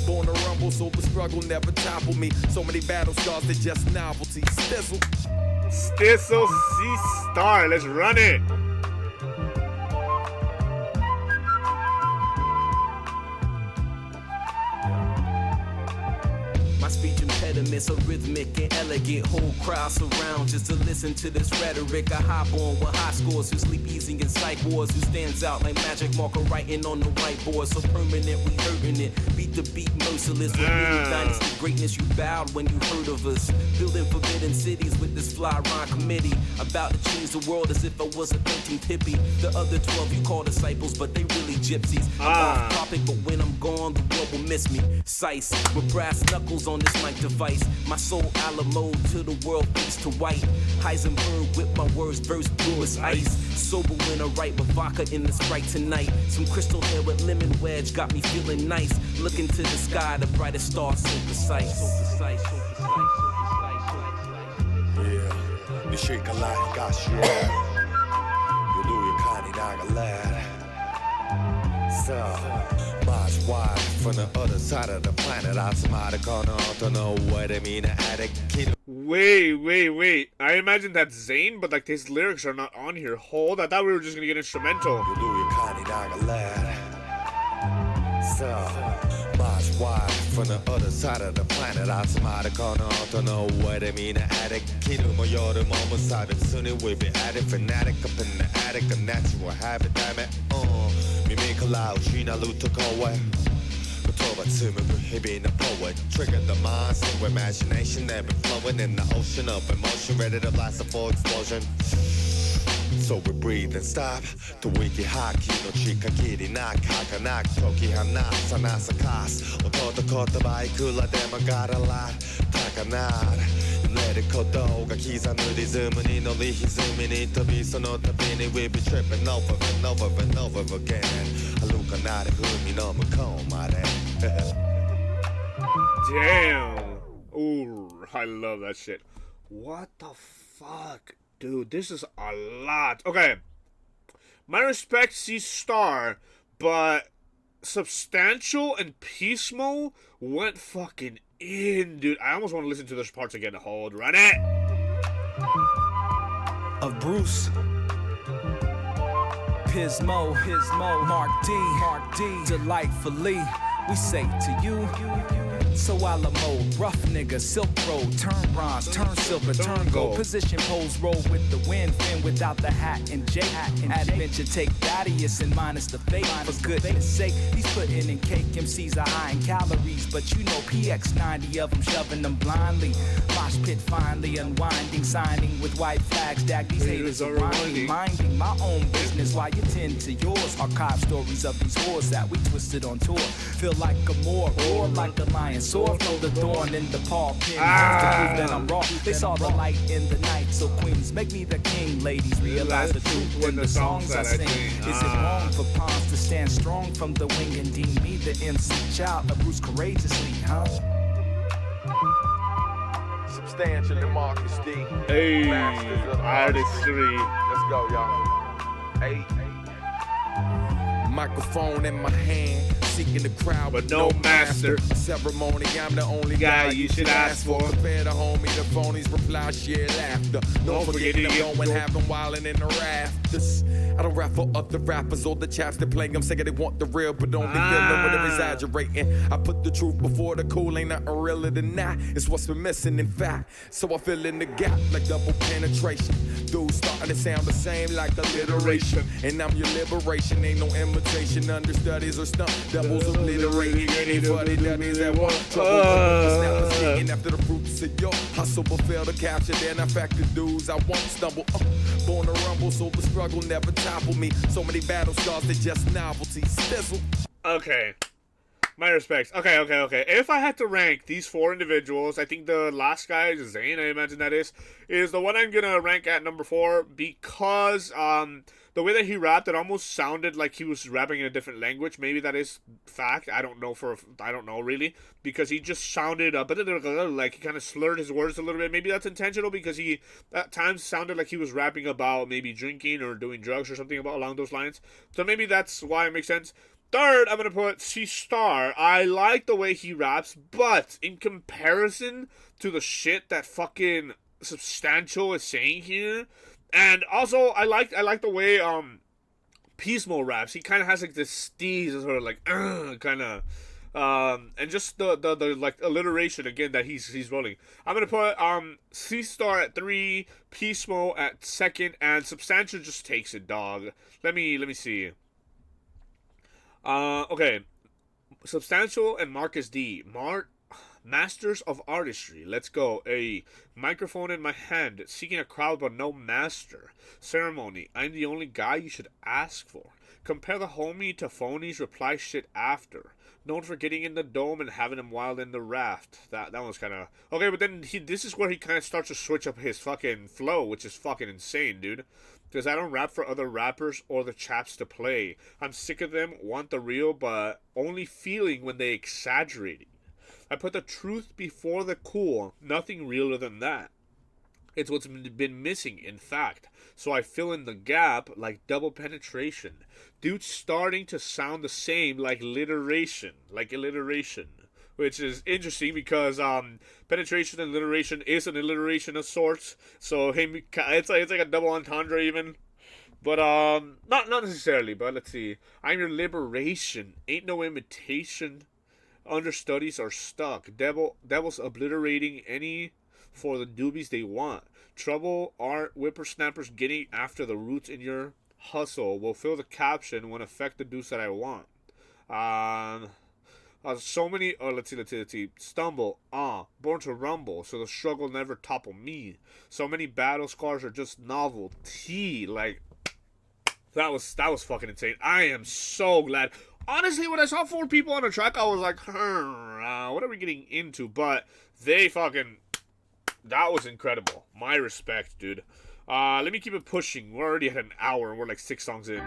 Born to rumble, so the struggle never topple me. So many battle scars, they're just novelty. Cise Star, let's run it. My speech impediment it's a rhythmic and elegant. Whole crowd surround just to listen to this rhetoric. I hop on with high scores who sleep easy in psych wars, who stands out like magic marker writing on the whiteboard. So permanent, we hurting it. Beat the beat merciless. With many dynasty greatness, you bowed when you heard of us. Building forbidden cities with this fly rhyme committee. About to change the world as if I was a 13th hippie. The other 12 you call disciples, but they really gypsies. I'm off topic, but when I'm gone, the world will miss me. Sice with brass knuckles on this mic device. My soul Alamo to the world fades to white. Heisenberg with my words burst blue as ice. Sober when I write with vodka in the Sprite tonight. Some crystal hair with lemon wedge got me feeling nice. Looking to the sky, the brightest star, so precise. Yeah, ni shika like gosh, yeah. You do your kind of so much wide from the other side of the planet. I'm somebody corner, don't know what I mean. Wait. I imagine that's Zane, but like his lyrics are not on here. Hold, I thought we were just gonna get instrumental. You do your kind of so much wide from the other side of the planet. I'm somebody corner, don't know what I mean. Kidu mo yoru mo sabe soon we'll be at it. Fanatic up in the attic, a natural habit, damn it. Mimic loud, Gina Luto away. But to me, being a poet, trigger the mind, so imagination never flowing in the ocean of emotion, ready to blast a full explosion. So we breathe and stop. To wiki haki no chika kiri na kaka nak toki hana sanasa kas. Ototo kota baikula dema got a lot. Takanar. Let it go ga kiza nu rizumu ni no li hizumi ni tobi sono tabi ni we be tripping over and over and over again. Haluka nare humi no mukou mare. Damn. Ooh, I love that shit. What the fuck? Dude, this is a lot. Okay. My respect, Cise Star, but Substantial and Pismo went fucking in, dude. I almost want to listen to those parts again. Hold, run it. Of Bruce, Pismo, Mark D, delightfully, we say to you. So Alamo, rough nigga, Silk Road, turn bronze, turn silver, turn gold. Position pose, roll with the wind, fin without the hat and J. Adventure take Thaddeus and minus the fate. For goodness sake, he's putting in cake. MCs are high in calories, but you know PX 90 of them shoving them blindly. Mosh pit finally unwinding, signing with white flags. Dag these haters are minding my own business while you tend to yours. Archive stories of these whores that we twisted on tour. Feel like a Moor, roar like a lion. Soar from the thorn in the paw, pin to prove that I'm raw. They saw the light in the night, so queens, make me the king. Ladies, realize the truth when the songs I sing. Is it wrong for pawns to stand strong from the wing and deem me the MC child of Bruce courageously, huh? Substantial and Marcus D. Hey, Masters of artistry. Let's go, y'all. Hey. Microphone in my hand, seeking the crowd, but no master. A ceremony, I'm the only guy you should ask for. Compare the homie, the phonies reply, share laughter. Don't forget them going, have them wildin' in the rafters. I don't rap for other rappers or the chaps that play them, saying they want the real, but don't be feeling when they're exaggerating. I put the truth before the cool, ain't nothing realer than that. It's what's been missing, in fact. So I fill in the gap like double penetration. Dudes starting to sound the same like alliteration. And I'm your liberation, ain't no imitation, understudies or stunt doubles obliterating anybody that is at one trouble. Snapping after the fruits of your hustle, but fail to capture. Then I factor dudes, I won't stumble. Born to rumble, so the struggle never topple me. So many battle scars, they just novelty. Stizzle. Okay. My respects. Okay. If I had to rank these four individuals, I think the last guy, Zane, I imagine that is the one I'm gonna rank at number 4 because the way that he rapped, it almost sounded like he was rapping in a different language. Maybe that is fact. I don't know really, because he just sounded like he kind of slurred his words a little bit. Maybe that's intentional because he at times sounded like he was rapping about maybe drinking or doing drugs or something along those lines. So maybe that's why it makes sense. Third, I'm going to put Cise Star. I like the way he raps, but in comparison to the shit that fucking Substantial is saying here, and also I like the way Pismo raps. He kind of has like this steez, sort of like kind of And just the like alliteration again that he's rolling. I'm gonna put Cise Star at 3, Pismo at 2nd, and Substantial just takes it, dog. Let me see. Okay, Substantial and Marcus D. Masters of artistry. Let's go. A microphone in my hand, seeking a crowd but no master. Ceremony. I'm the only guy you should ask for. Compare the homie to phonies, reply shit after. Known for getting in the dome and having him wild in the raft. That one's kind of... Okay, but then this is where he kind of starts to switch up his fucking flow, which is fucking insane, dude. Because I don't rap for other rappers or the chaps to play. I'm sick of them, want the real, but only feeling when they exaggerate. I put the truth before the cool, nothing realer than that. It's what's been missing, in fact. So I fill in the gap like double penetration. Dude's starting to sound the same like alliteration. Which is interesting because penetration and alliteration is an alliteration of sorts. So hey, it's like a double entendre even. But not necessarily, but let's see. I'm your liberation. Ain't no imitation. Understudies are stuck. Devils obliterating any for the doobies they want. Trouble art whippersnappers getting after the roots in your hustle will fill the caption when affect the dudes that I want. So many let's see. Stumble, born to rumble, so the struggle never topple me. So many battle scars are just novelty. Like that was fucking insane. I am so glad. Honestly, when I saw 4 people on the track, I was like, what are we getting into? But they fucking... That was incredible. My respect, dude. Let me keep it pushing. We're already at an hour, and we're like 6 songs in.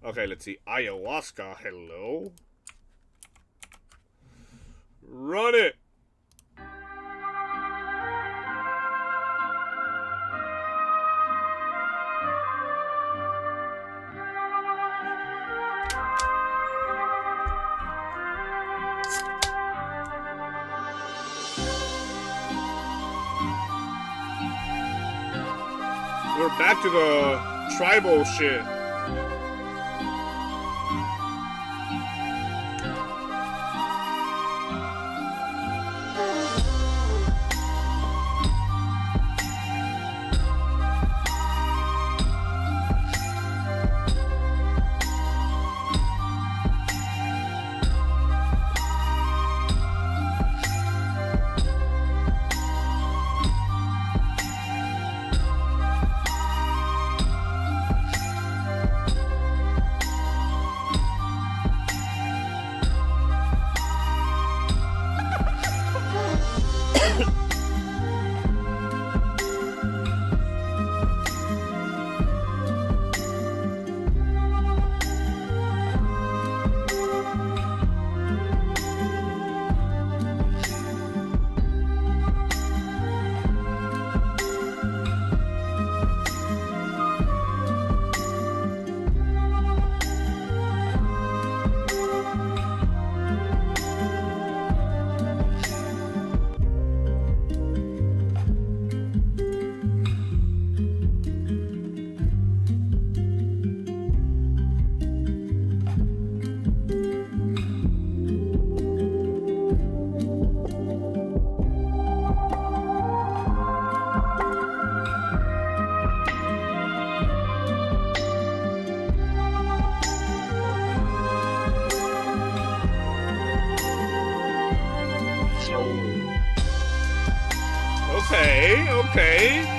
Okay, let's see. Ayahuasca, hello? Run it! We're back to the tribal shit. Okay.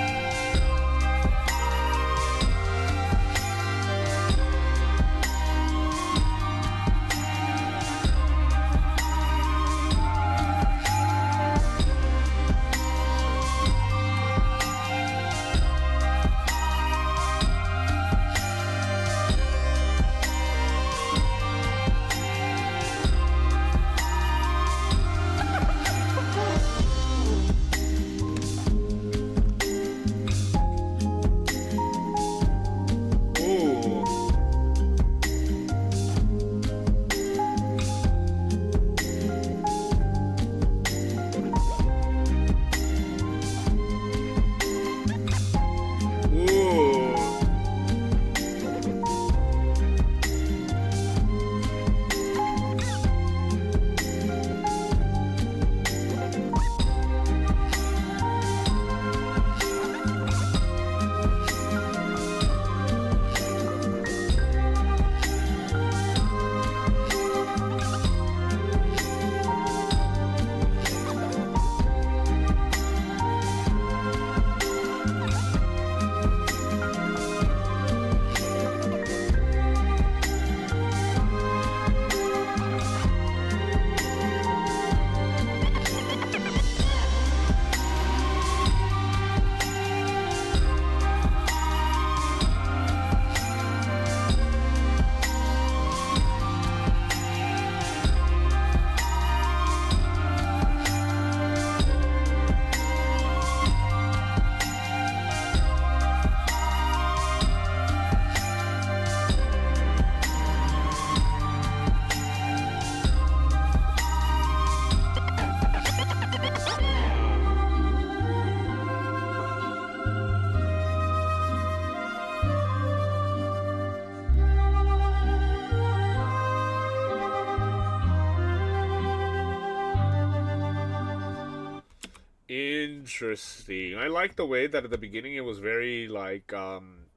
Interesting. I like the way that at the beginning it was very like can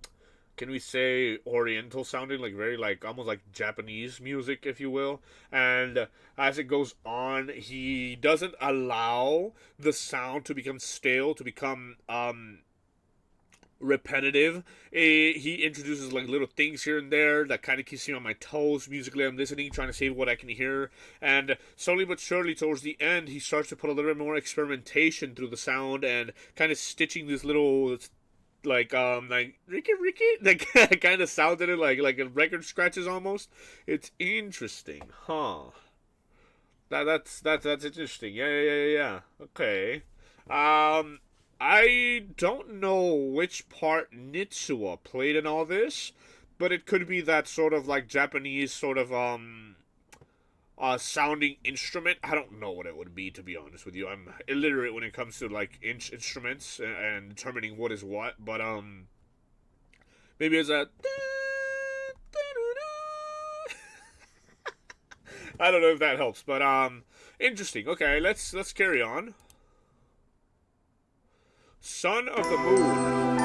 we say oriental sounding, like very like almost like Japanese music, if you will. And as it goes on, he doesn't allow the sound to become stale, to become repetitive. He introduces like little things here and there that kind of keeps me on my toes musically. I'm listening, trying to save what I can hear, and slowly but surely towards the end he starts to put a little bit more experimentation through the sound and kind of stitching these little like Ricky like kind of sounded it like a record scratches almost. It's interesting, huh? That's interesting. Yeah. Okay. I don't know which part Nitsua played in all this, but it could be that sort of like Japanese sort of sounding instrument. I don't know what it would be, to be honest with you. I'm illiterate when it comes to like instruments and determining what is what, but maybe it's a I don't know if that helps, but interesting. Okay, let's carry on. Son of the Moon.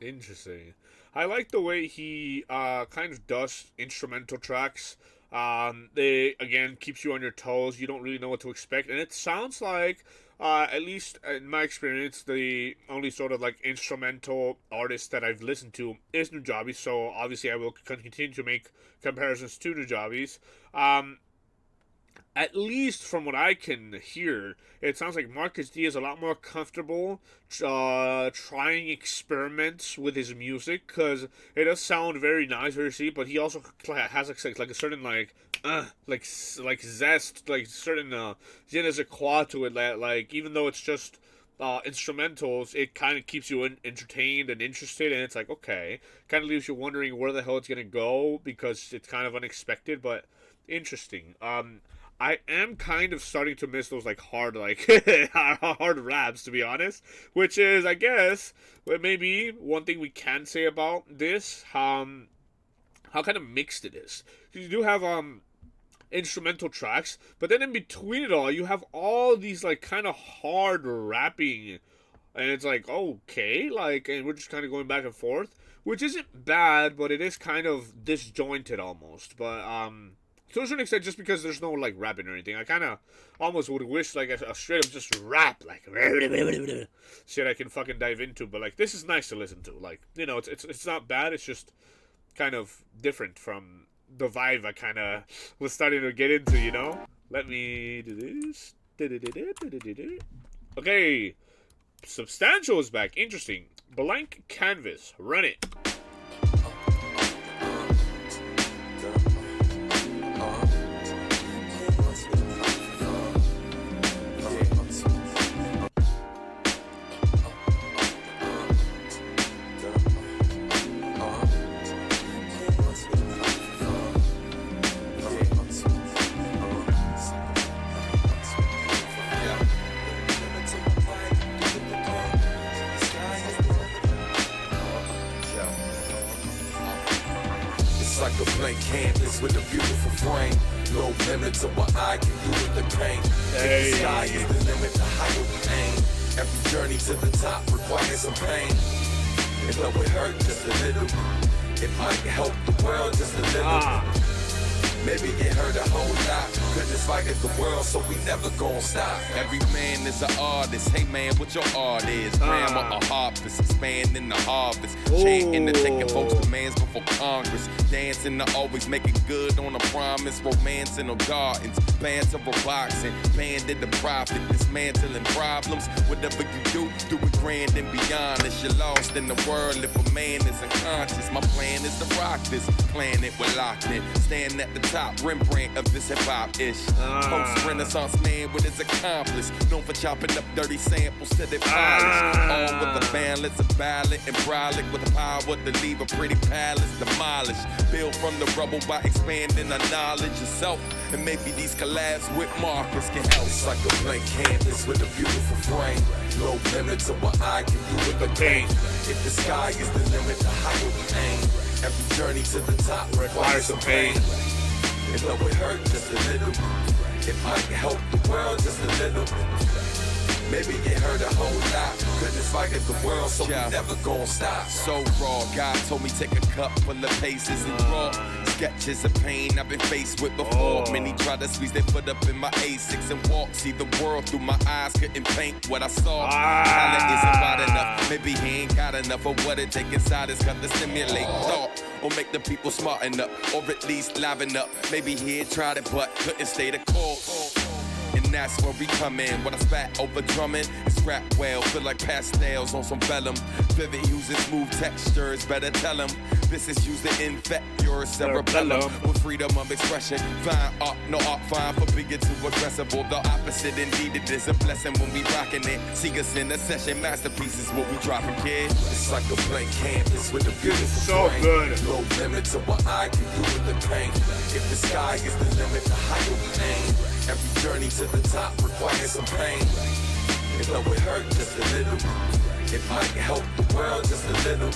Interesting. I like the way he kind of does instrumental tracks. They again keeps you on your toes. You don't really know what to expect, and it sounds like, at least in my experience, the only sort of like instrumental artist that I've listened to is Nujabi. So obviously, I will continue to make comparisons to Nujabi's. at least from what I can hear, it sounds like Marcus D is a lot more comfortable trying experiments with his music, because it does sound very nice, very sweet, but he also has like a certain like zest, like certain je ne sais quoi to it, that like even though it's just instrumentals, it kind of keeps you entertained and interested, and it's like, okay, kind of leaves you wondering where the hell it's gonna go, because it's kind of unexpected but interesting. I am kind of starting to miss those like hard hard raps, to be honest, which is, I guess, maybe one thing we can say about this, how kind of mixed it is. You do have instrumental tracks, but then in between it all, you have all these like kind of hard rapping, and it's like, okay, like, and we're just kind of going back and forth, which isn't bad, but it is kind of disjointed almost. But to a certain extent, just because there's no like rapping or anything, I kind of almost would wish like a straight up just rap, like shit I can fucking dive into. But like, this is nice to listen to. Like, you know, it's not bad. It's just kind of different from the vibe I kind of was starting to get into, you know? Let me do this. Okay. Substantial is back. Interesting. Blank canvas. Run it. Canvas with a beautiful frame. No limit to what I can do with the pain. If the sky is the limit, the higher we aim. Every journey to the top requires some pain. And though it hurt just a little, it might help the world just a little. Maybe it hurt a whole lot. Goodness fighting the world, so we never gon' stop. Every man is an artist. Hey man, what your art is? Grandma a harvest, expanding the harvest. Chanting and taking folks' demands before Congress. Dancing to always make it good on a promise. Romancing on gardens. Bands of boxing. Banded the profit. Dismantling problems. Whatever you do it grand and beyond. If you're lost in the world, if a man is unconscious, my plan is to rock this planet. We're locked in. Stand at the top, Rembrandt of this hip-hop-ish. Post-Renaissance man with his accomplice. Known for chopping up dirty samples till they polish. All with the balance of ballad and brolic with the power to leave a pretty palace demolished. Build from the rubble by expanding our knowledge yourself. And maybe these collabs with Marcus can help. It's like a blank canvas with a beautiful frame. No limit to what I can do with the pain. If the sky is the limit, the higher we aim. Every journey to the top requires some pain. And though it hurt just a little, it might help the world just a little. Maybe it hurt a whole lot. Goodness fighting the world, so we never gon' stop. So raw, God told me take a cup full of paces and draw sketches of pain I've been faced with before. Many try to squeeze their foot up in my A6 and walk. See the world through my eyes, couldn't paint what I saw. Talent isn't wide enough. Maybe he ain't got enough of what it take inside his cup to stimulate thought. Or make the people smarten up, or at least liven up. Maybe he had tried it, but couldn't stay the course. And that's where we come in. When I spat over drumming, it's rap well, feel like pastels on some vellum. Vivid uses smooth textures, better tell him. This is used to infect your cerebellum with freedom of expression. Fine art, no art, fine for being too aggressive. Or the opposite, indeed, it is a blessing when we rockin' it. See us in a session, masterpieces, what we dropping, kid. It's like a blank canvas with a beautiful so frame. Good. No limit to what I can do with the pain. If the sky is the limit, the higher we aim. Every journey to the top requires some pain. And though it hurt just a little, it might help the world just a little.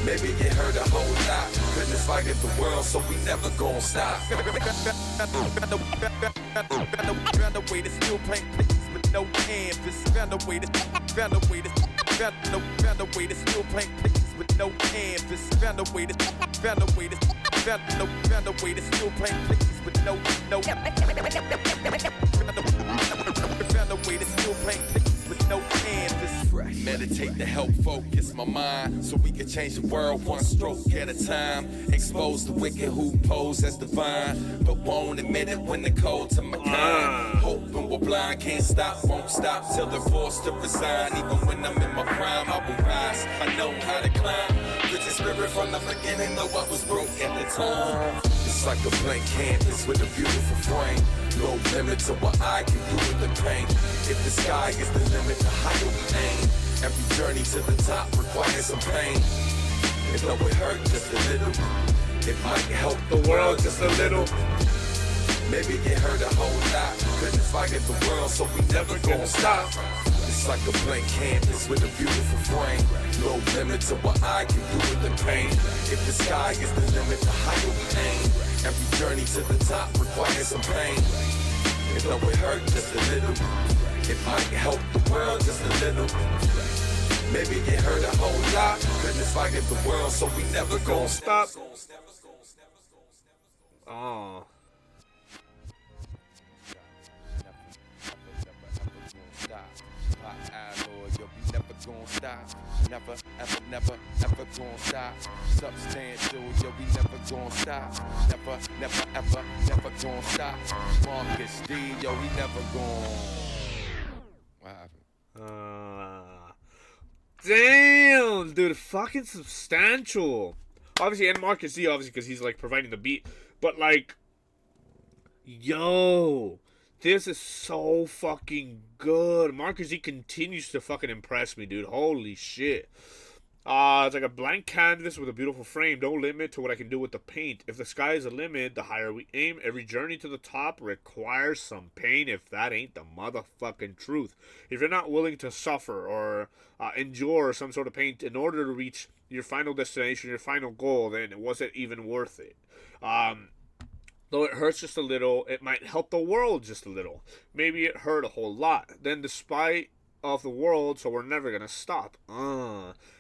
Maybe it hurt a whole lot. Goodness fighting the world, so we never gon' stop. Found a way to still paint pictures with no canvas. Found a way to still paint pictures with no canvas. Found a way to still paint pictures with no. Found a way to still paint pictures with no canvas. meditate to help focus my mind so we can change the world one stroke at a time. Expose the wicked who pose as divine, but won't admit it when they're cold to my kind. Hoping we're blind, can't stop, won't stop till they're forced to resign. Even when I'm in my prime, I will rise. I know how to climb. Good spirit from the beginning, though I was broke at the time. It's like a blank canvas with a beautiful frame. No limit to what I can do with the pain. If the sky is the limit, the higher we aim. Every journey to the top requires some pain. And though it hurt just a little, it might help the world just a little. Maybe it hurt a whole lot. Couldn't fight in the world, so we never gonna stop. It's like a blank canvas with a beautiful frame. No limit to what I can do with the pain. If the sky is the limit, the higher we aim. Every journey to the top requires some pain. And though it hurt just a little, it might help the world just a little. Maybe it hurt a whole lot. Couldn't fight in the world, so we never gonna stop. Oh. Never gonna stop, never, ever, never, ever gonna stop. Substantial, yo, we never gonna stop. Never, never, ever, never gonna stop. Marcus D, yo, we never gonna. What happened? Damn, dude, fucking substantial. Obviously, and Marcus D, obviously, because he's like providing the beat. But like, yo, this is so fucking good. Marcus D continues to fucking impress me, dude. Holy shit. It's like a blank canvas with a beautiful frame. No limit to what I can do with the paint. If the sky is a limit, the higher we aim. Every journey to the top requires some pain. If that ain't the motherfucking truth. If you're not willing to suffer or endure some sort of pain in order to reach your final destination, your final goal, then was it even worth it? Though it hurts just a little, it might help the world just a little. Maybe it hurt a whole lot. Then despite of the world, so we're never gonna stop.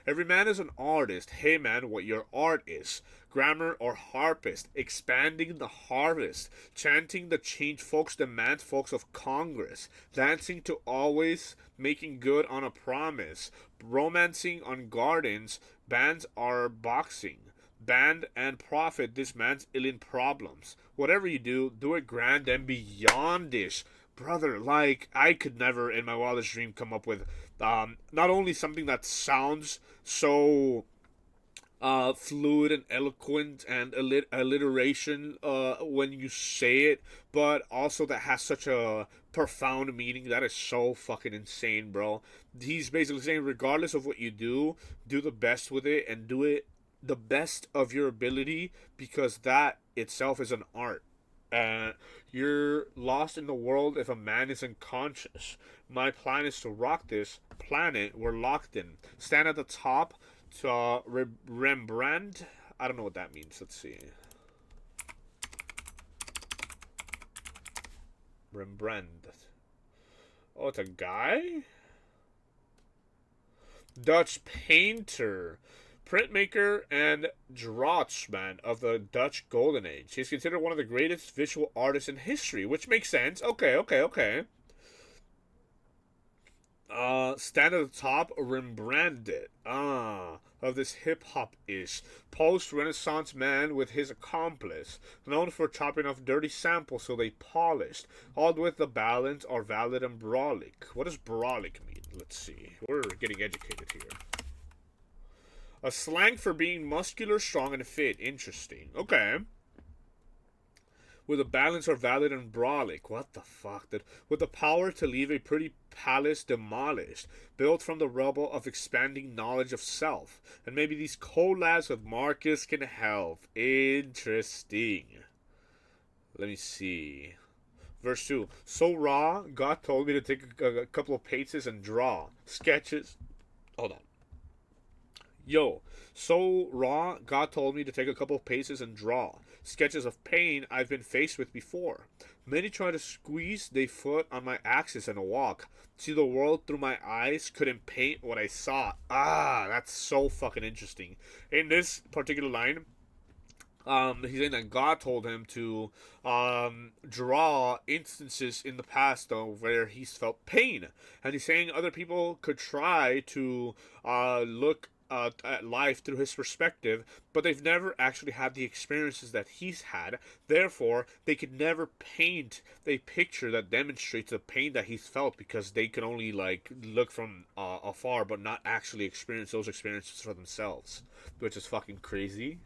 Every man is an artist. Hey man, what your art is. Grammar or harpist. Expanding the harvest. Chanting the change folks demand folks of Congress. Dancing to always making good on a promise. Romancing on gardens. Bands are boxing. Band and profit, this man's illin problems. Whatever you do, do it grand and beyondish. Brother, like, I could never in my wildest dream come up with not only something that sounds so fluid and eloquent and alliteration when you say it, but also that has such a profound meaning. That is so fucking insane, bro. He's basically saying, regardless of what you do the best with it and do it the best of your ability, because that itself is an art. You're lost in the world if a man isn't conscious. My plan is to rock this planet we're locked in. Stand at the top to Rembrandt. I don't know what that means. Let's see. Rembrandt. Oh, it's a guy? Dutch painter. Printmaker and draughtsman of the Dutch Golden Age. He's considered one of the greatest visual artists in history, which makes sense. Okay. Stand at the top, Rembrandt of this hip-hop-ish post-Renaissance man with his accomplice, known for chopping off dirty samples so they polished, all with the balance or valid and brolic. What does brolic mean? Let's see. We're getting educated here. A slang for being muscular, strong, and fit. Interesting. Okay. With a balance or valid and brolic. What the fuck? With the power to leave a pretty palace demolished, built from the rubble of expanding knowledge of self. And maybe these collabs with Marcus can help. Interesting. Let me see. Verse 2. So raw, God told me to take a couple of pages and draw. Sketches. Hold on. Yo, so raw, God told me to take a couple of paces and draw. Sketches of pain I've been faced with before. Many try to squeeze their foot on my axis and walk. See the world through my eyes, couldn't paint what I saw. That's so fucking interesting. In this particular line, He's saying that God told him to draw instances in the past, though, where he's felt pain. And he's saying other people could try to look at life through his perspective, but they've never actually had the experiences that he's had. Therefore, they could never paint a picture that demonstrates the pain that he's felt, because they can only like look from afar, but not actually experience those experiences for themselves, which is fucking crazy.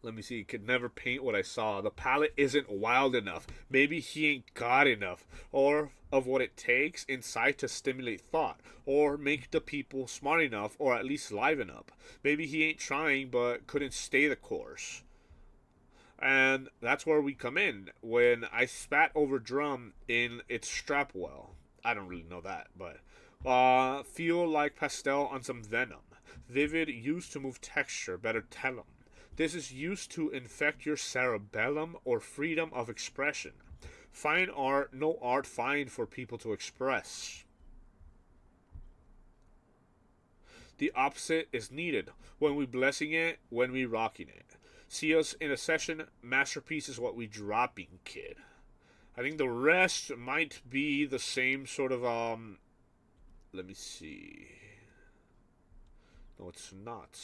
Let me see. Could never paint what I saw. The palette isn't wild enough. Maybe he ain't got enough, or of what it takes inside to stimulate thought, or make the people smart enough, or at least liven up. Maybe he ain't trying, but couldn't stay the course. And that's where we come in. When I spat over drum in its strap well. I don't really know that, but feel like pastel on some venom. Vivid, used to move texture, better tell 'em. This is used to infect your cerebellum or freedom of expression. Fine art, no art fine for people to express. The opposite is needed. When we blessing it, when we rocking it. See us in a session, masterpiece is what we dropping, kid. I think the rest might be the same sort of, let me see. No, it's not.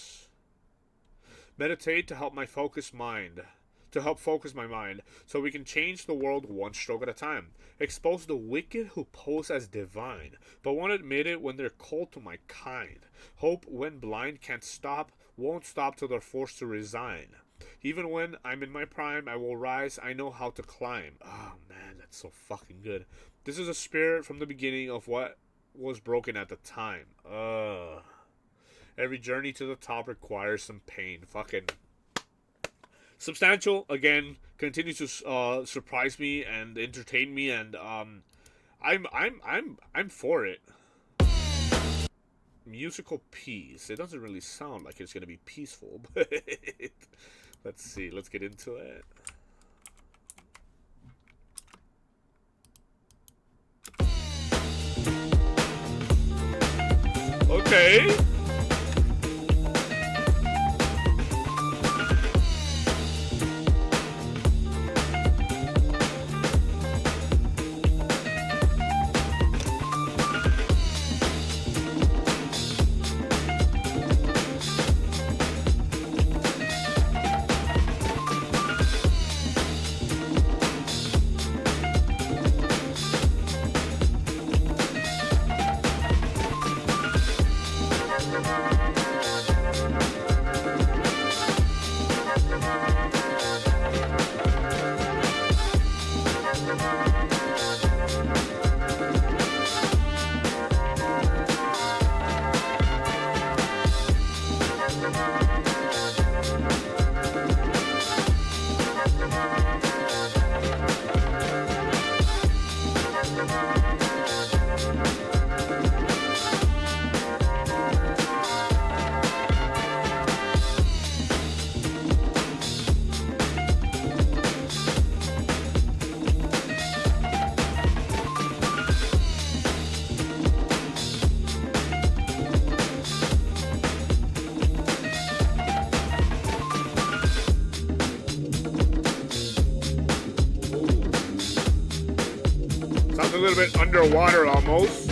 Meditate to help my focus mind. To help focus my mind, so we can change the world one stroke at a time. Expose the wicked who pose as divine, but won't admit it when they're cold to my kind. Hope when blind can't stop, won't stop till they're forced to resign. Even when I'm in my prime, I will rise, I know how to climb. Oh man, that's so fucking good. This is a spirit from the beginning of what was broken at the time. Every journey to the top requires some pain. Fucking Substantial, again, continues to surprise me and entertain me, and I'm for it. Musicalpeace. It doesn't really sound like it's gonna be peaceful, but let's see. Let's get into it. Okay. A little bit underwater almost.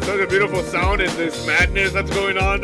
Such a beautiful sound in this madness that's going on.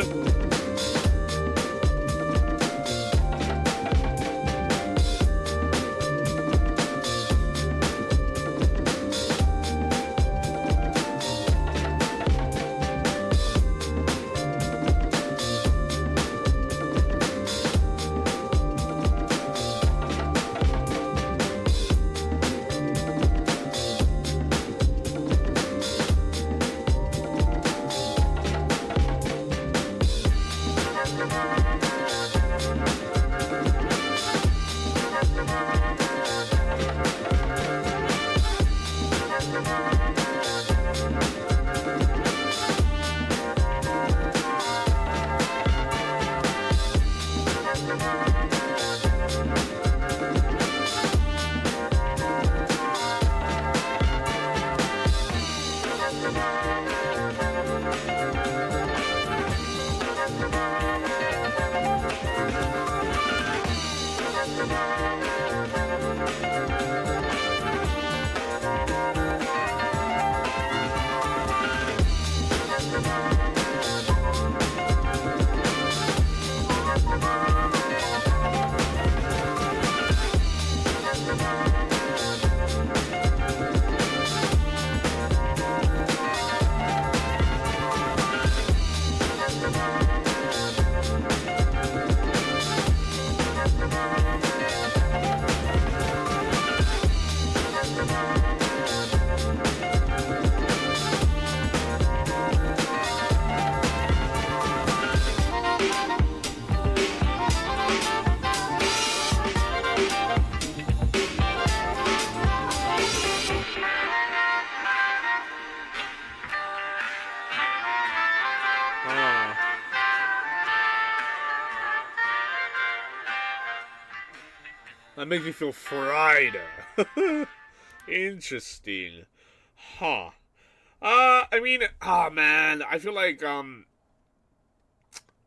That makes me feel fried. Interesting. Huh. I mean, man, I feel like,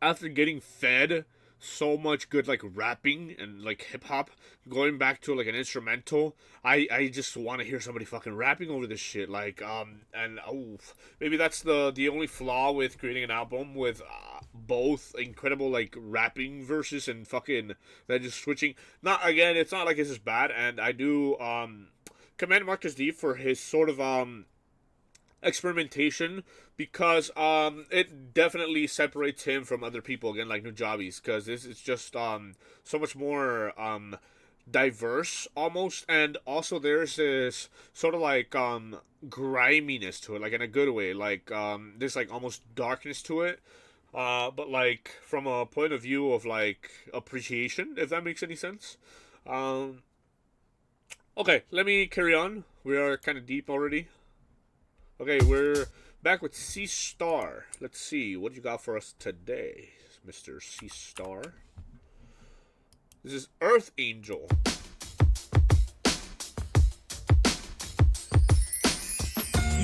after getting fed so much good, like, rapping and, like, hip-hop, going back to, like, an instrumental, I just want to hear somebody fucking rapping over this shit, like, and, oh, maybe that's the only flaw with creating an album with, both incredible, like, rapping verses and fucking, then just switching. Not, again, it's not like this is bad, and I do, commend Marcus D for his sort of, experimentation, because it definitely separates him from other people, again, like Nujabi's, because this is just so much more diverse almost, and also there's this sort of like griminess to it, like in a good way, like this like almost darkness to it, but like from a point of view of like appreciation, if that makes any sense. Okay, let me carry on. We are kind of deep already. Okay, we're back with Cise Star. Let's see, what you got for us today, Mr. Cise Star? This is Earth Angel.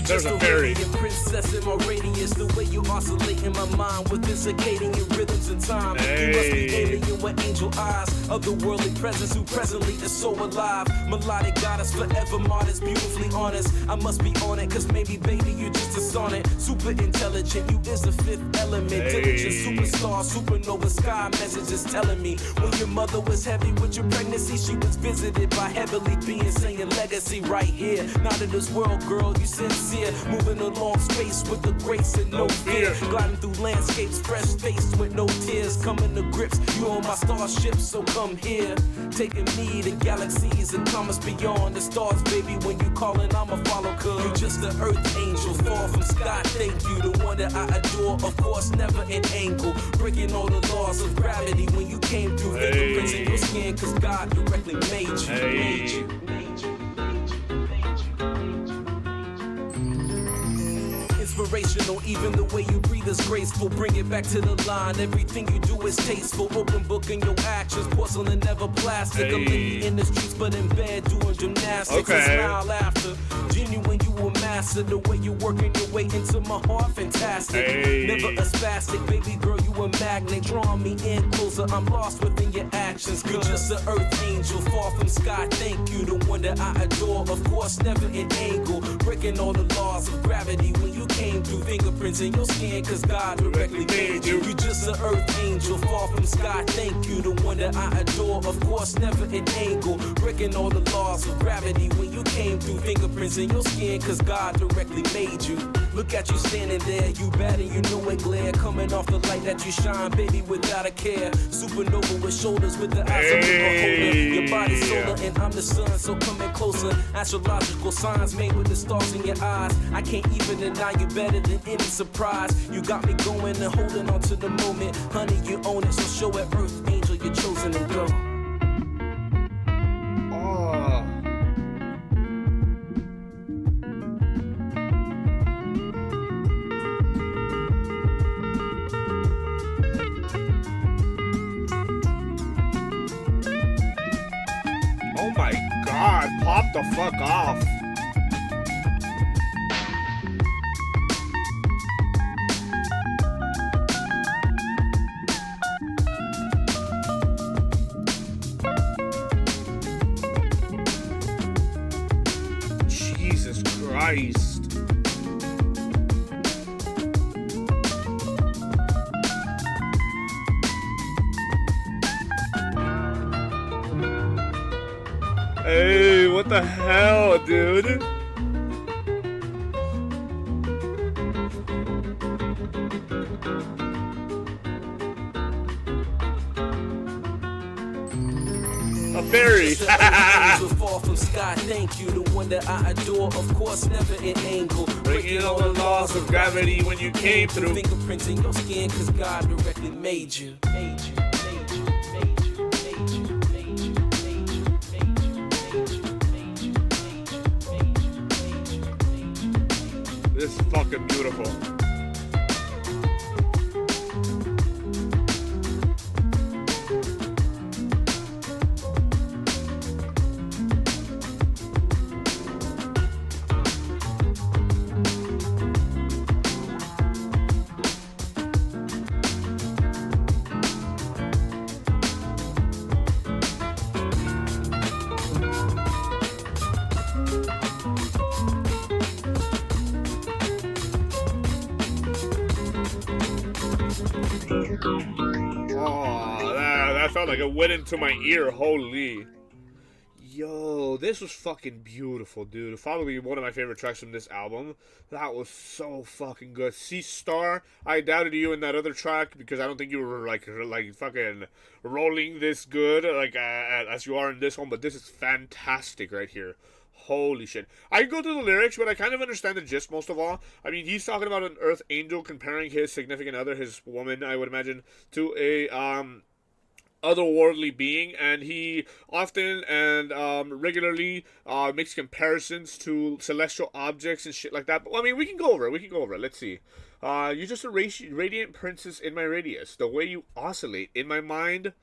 There's a fairy. Princess in my radius, the way you oscillate in my mind with the circadian rhythms and time. Hey. You must be alien with angel eyes, otherworldly presence who presently is so alive. Melodic goddess, forever modest, beautifully honest. I must be on it, cause maybe baby you just a sonnet. Super intelligent, you is the fifth element. Diligent superstar, supernova sky messages telling me when your mother was heavy with your pregnancy, she was visited by heavenly beings saying legacy right here. Not in this world, girl, you sincere. Moving along space with the grace and no fear. Gliding through landscapes, fresh faced with no tears. Coming to grips, you on my starship, so come here. Taking me to galaxies and comets beyond the stars, baby. When you callin', I'ma follow, cause you just an earth angel, fall from sky. Thank you, the one that I adore. Of course, never an angle, breaking all the laws of gravity. When you came through, fingerprints in your skin, cause God directly made you. Made you. Inspirational, even the way you breathe is graceful. Bring it back to the line. Everything you do is tasteful. Open book in your actions. Porcelain, never plastic. A lady in the streets, but in bed doing gymnastics. And smile after. Genuine, you a master. The way you working your way into my heart, fantastic. Never a spastic, baby girl. You a magnet, drawing me in closer. I'm lost within your actions. You're just an earth angel, far from sky. Thank you, the one that I adore. Of course, never an angle, breaking all the laws of gravity. When you came through, fingerprints in your skin, cause God directly made you. You just an earth angel, far from sky. Thank you, the one that I adore. Of course, never an angle, breaking all the laws of gravity. When you came through, fingerprints in your skin, cause God directly made you. Look at you standing there, you bad and you know it glare. Coming off the light that you shine, baby, without a care. Supernova with shoulders, with the eyes of a beholder. Your body's solar and I'm the sun, so coming closer. Astrological signs made with the stars in your eyes. I can't even deny you better than any surprise. You got me going and holding on to the moment. Honey, you own it, so show it, earth angel, you're chosen and go. Oh my god, pop the fuck off. Jesus Christ. Hey, what the hell, dude? A fairy. Fall from sky, thank you, the one that I adore. Of course, never an angle, breaking all the laws of gravity when you came through. Fingerprints in your skin, cause God directly made you. Made you. This is fucking beautiful. Oh, that felt like it went into my ear. Holy. Yo, this was fucking beautiful, dude. Probably one of my favorite tracks from this album. That was so fucking good. Cise Star, I doubted you in that other track because I don't think you were like fucking rolling this good like as you are in this one. But this is fantastic right here. Holy shit. I go through the lyrics, but I kind of understand the gist most of all. I mean, he's talking about an earth angel comparing his significant other, his woman, I would imagine, to a otherworldly being, and he often and regularly makes comparisons to celestial objects and shit like that. But I mean, we can go over it. Let's see. You're just a radiant princess in my radius. The way you oscillate in my mind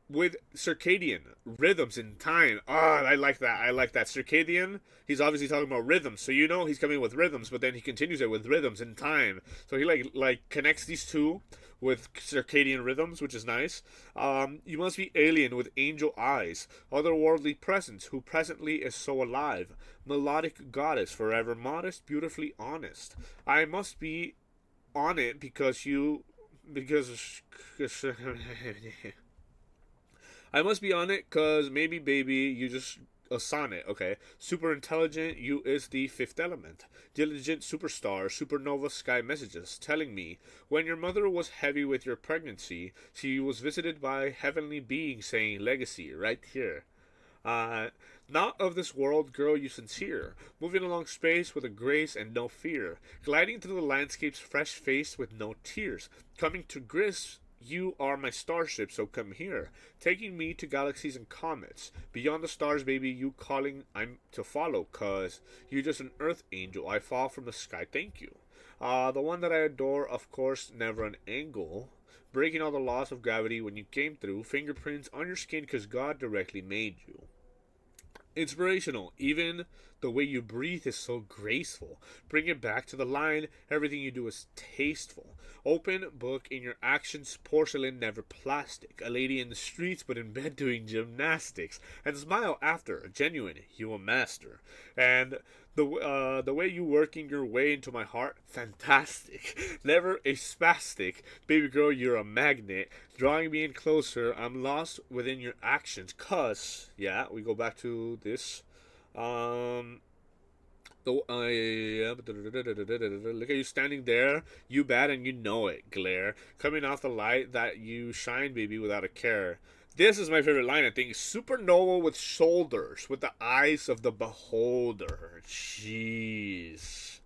with circadian rhythms in time. I like that. Circadian, he's obviously talking about rhythms. So you know he's coming with rhythms, but then he continues it with rhythms in time. So he like connects these two with circadian rhythms, which is nice. You must be alien with angel eyes, otherworldly presence, who presently is so alive. Melodic goddess, forever modest, beautifully honest. I must be on it because I must be on it cause maybe baby you just a sonnet, okay. Super intelligent, you is the fifth element. Diligent superstar, supernova sky messages telling me when your mother was heavy with your pregnancy, she was visited by heavenly beings saying legacy right here. Not of this world, girl, you sincere, moving along space with a grace and no fear, gliding through the landscape's fresh face with no tears, coming to grips. You are my starship, so come here, taking me to galaxies and comets. Beyond the stars, baby, you calling I'm to follow, cause you're just an earth angel. I fall from the sky, thank you. The one that I adore, of course, never an angle. Breaking all the laws of gravity when you came through. Fingerprints on your skin, cause God directly made you. Inspirational, even the way you breathe is so graceful. Bring it back to the line, everything you do is tasteful. Open book in your actions, porcelain, never plastic. A lady in the streets, but in bed doing gymnastics. And smile after, genuine, you a master. And the way you working your way into my heart, fantastic. Never a spastic. Baby girl, you're a magnet. Drawing me in closer, I'm lost within your actions. Cause, yeah, we go back to this. Look at you standing there, you bad and you know it, glare. Coming off the light that you shine, baby, without a care. This is my favorite line, I think. Supernova with shoulders, with the eyes of the beholder. Jeez.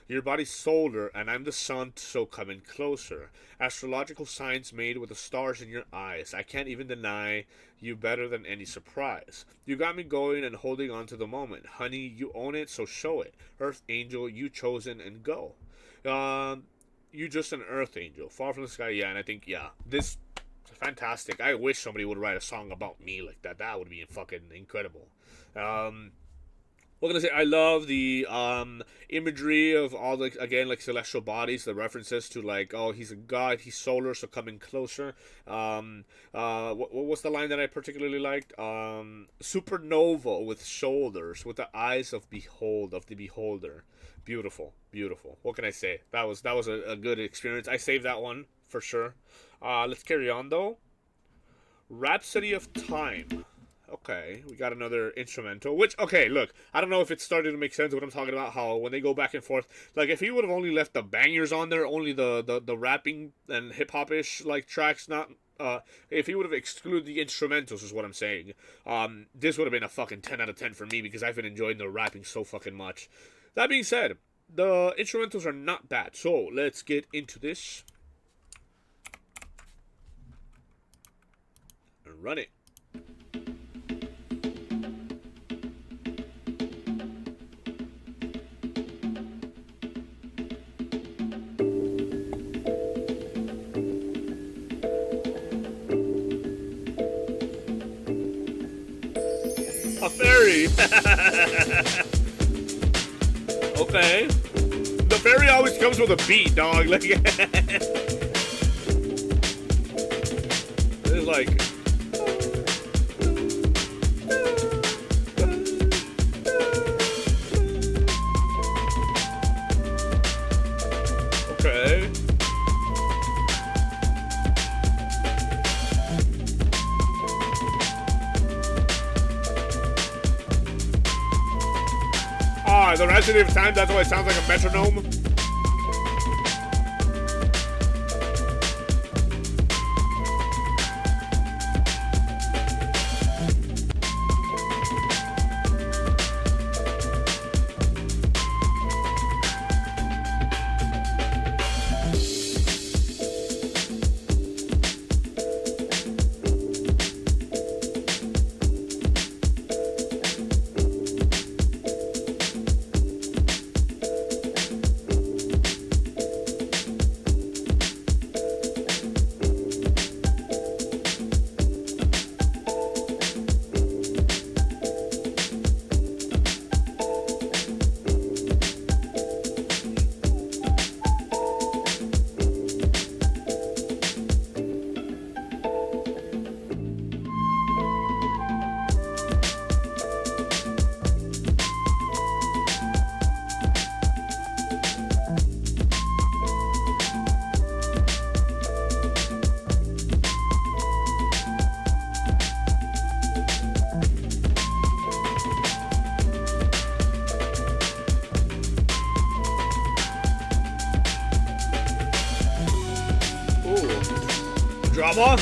Your body's solar, and I'm the sun, so coming closer. Astrological signs made with the stars in your eyes. I can't even deny you better than any surprise. You got me going and holding on to the moment. Honey, you own it, so show it. Earth angel, you chosen and go. You just an earth angel. Fall from the sky, yeah, and I think, yeah, this is fantastic. I wish somebody would write a song about me like that. That would be fucking incredible. What can I say? I love the imagery of all the, again, like celestial bodies, the references to like, oh, he's a god, he's solar, so coming closer. What was the line that I particularly liked? Supernova with shoulders, with the eyes of the beholder. Beautiful, beautiful. What can I say? That was a good experience. I saved that one for sure. Let's carry on though. Rhapsody of Time. Okay, we got another instrumental, which, okay, look, I don't know if it's starting to make sense what I'm talking about, how when they go back and forth, like, if he would have only left the bangers on there, only the rapping and hip-hop-ish, like, tracks, not, if he would have excluded the instrumentals is what I'm saying, this would have been a fucking 10 out of 10 for me, because I've been enjoying the rapping so fucking much. That being said, the instrumentals are not bad, so let's get into this. And run it. A fairy. Okay. The fairy always comes with a beat, dog. Like, it's like. Okay. The Rhapsody of Time, that's why it sounds like a metronome. Drama?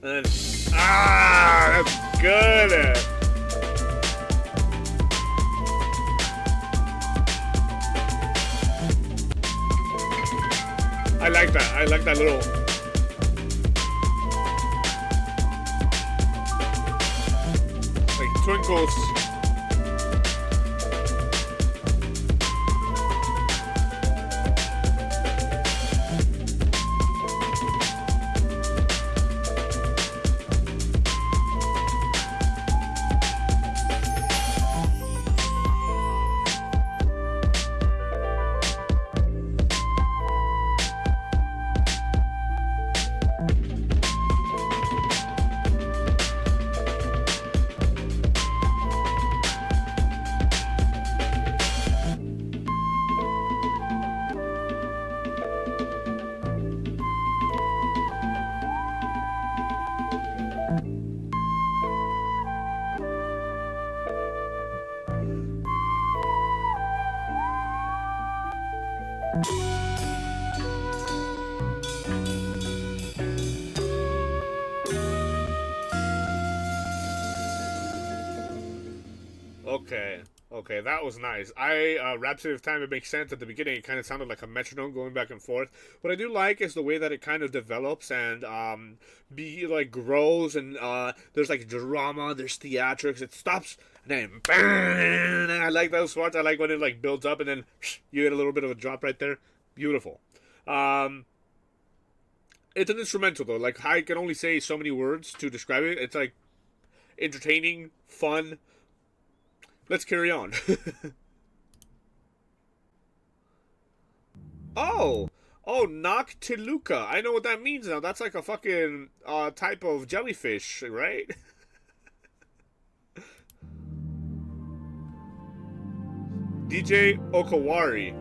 That's good. I like that. I like that little. Like twinkles. Okay, that was nice. Rhapsody of Time, it makes sense. At the beginning, it kind of sounded like a metronome going back and forth. What I do like is the way that it kind of develops and grows, and there's like drama, there's theatrics. It stops, and then bang! I like those parts. I like when it like builds up, and then you get a little bit of a drop right there. Beautiful. It's an instrumental though. Like I can only say so many words to describe it. It's like entertaining, fun. Let's carry on. Oh, Noctiluca. I know what that means now. That's like a fucking type of jellyfish, right? DJ OKAWARI.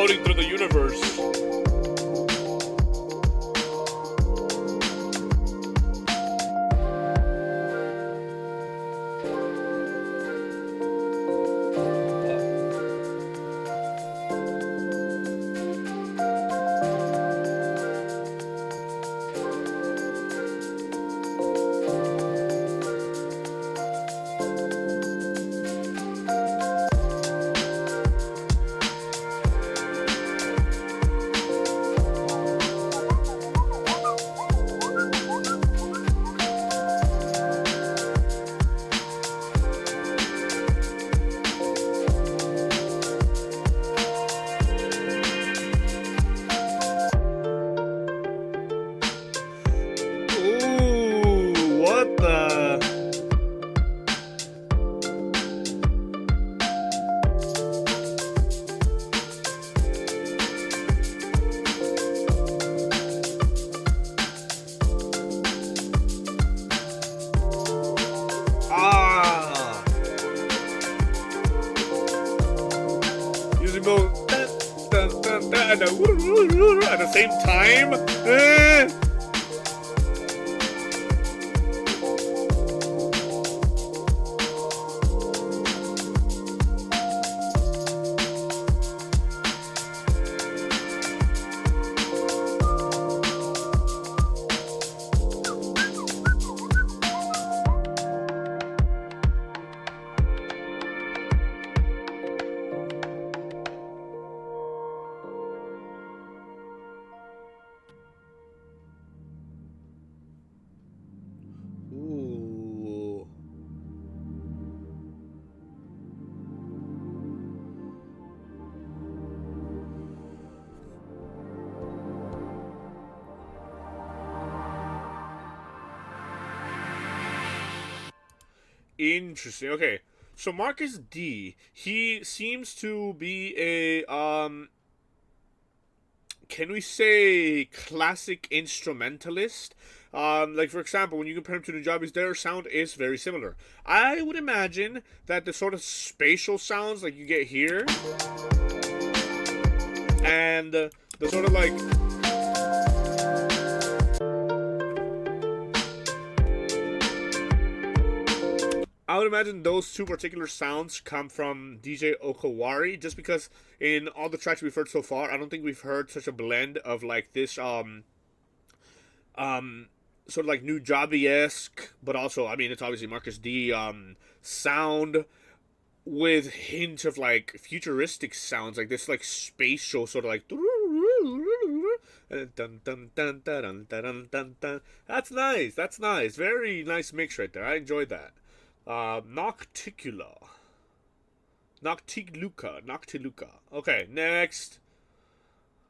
floating through the universe. At the same time. Interesting. Okay, so Marcus D, he seems to be a can we say classic instrumentalist? Like for example, when you compare him to Nujabes, their sound is very similar. I would imagine that the sort of spatial sounds like you get here, and the sort of like I would imagine those two particular sounds come from DJ OKAWARI, just because in all the tracks we've heard so far, I don't think we've heard such a blend of like this sort of like Nujabi-esque, but also, I mean, it's obviously Marcus D sound with hints of like futuristic sounds, like this like spatial sort of like that's nice, that's nice, very nice mix right there. I enjoyed that. Noctiluca. Okay, next.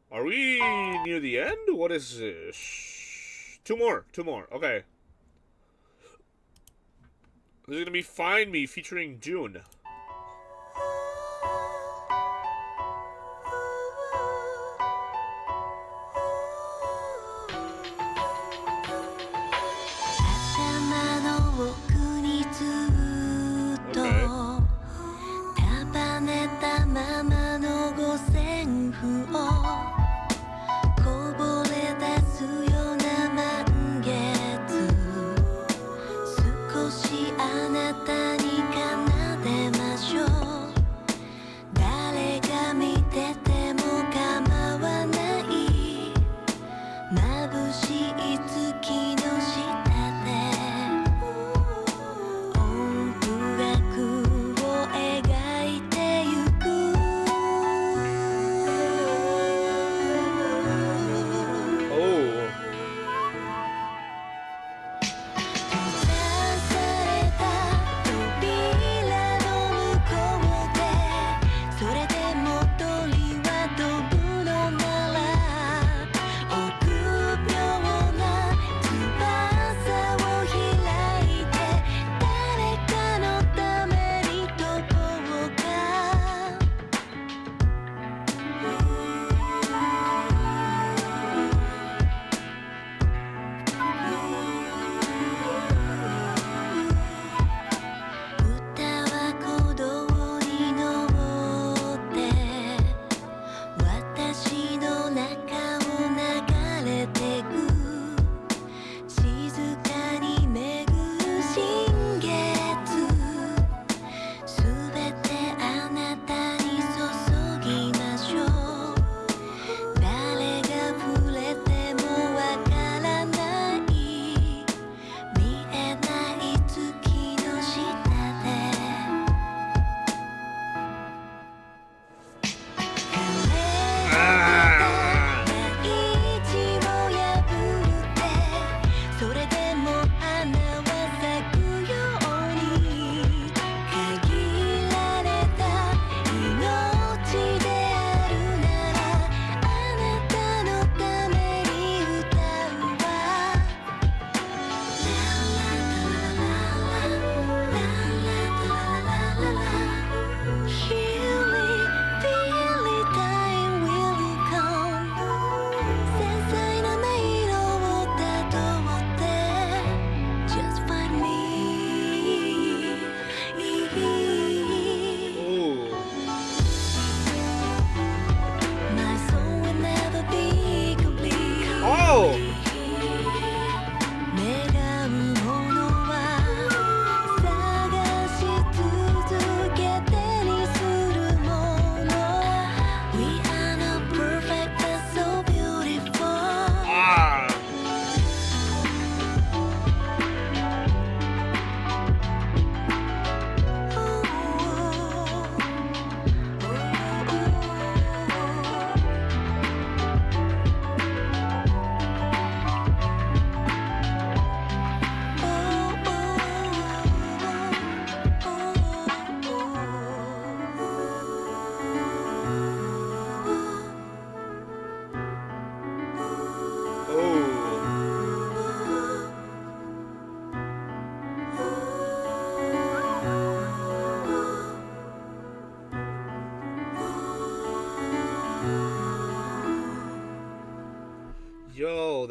Are we near the end? What is this? Two more. Okay. This is gonna be Find Me featuring June.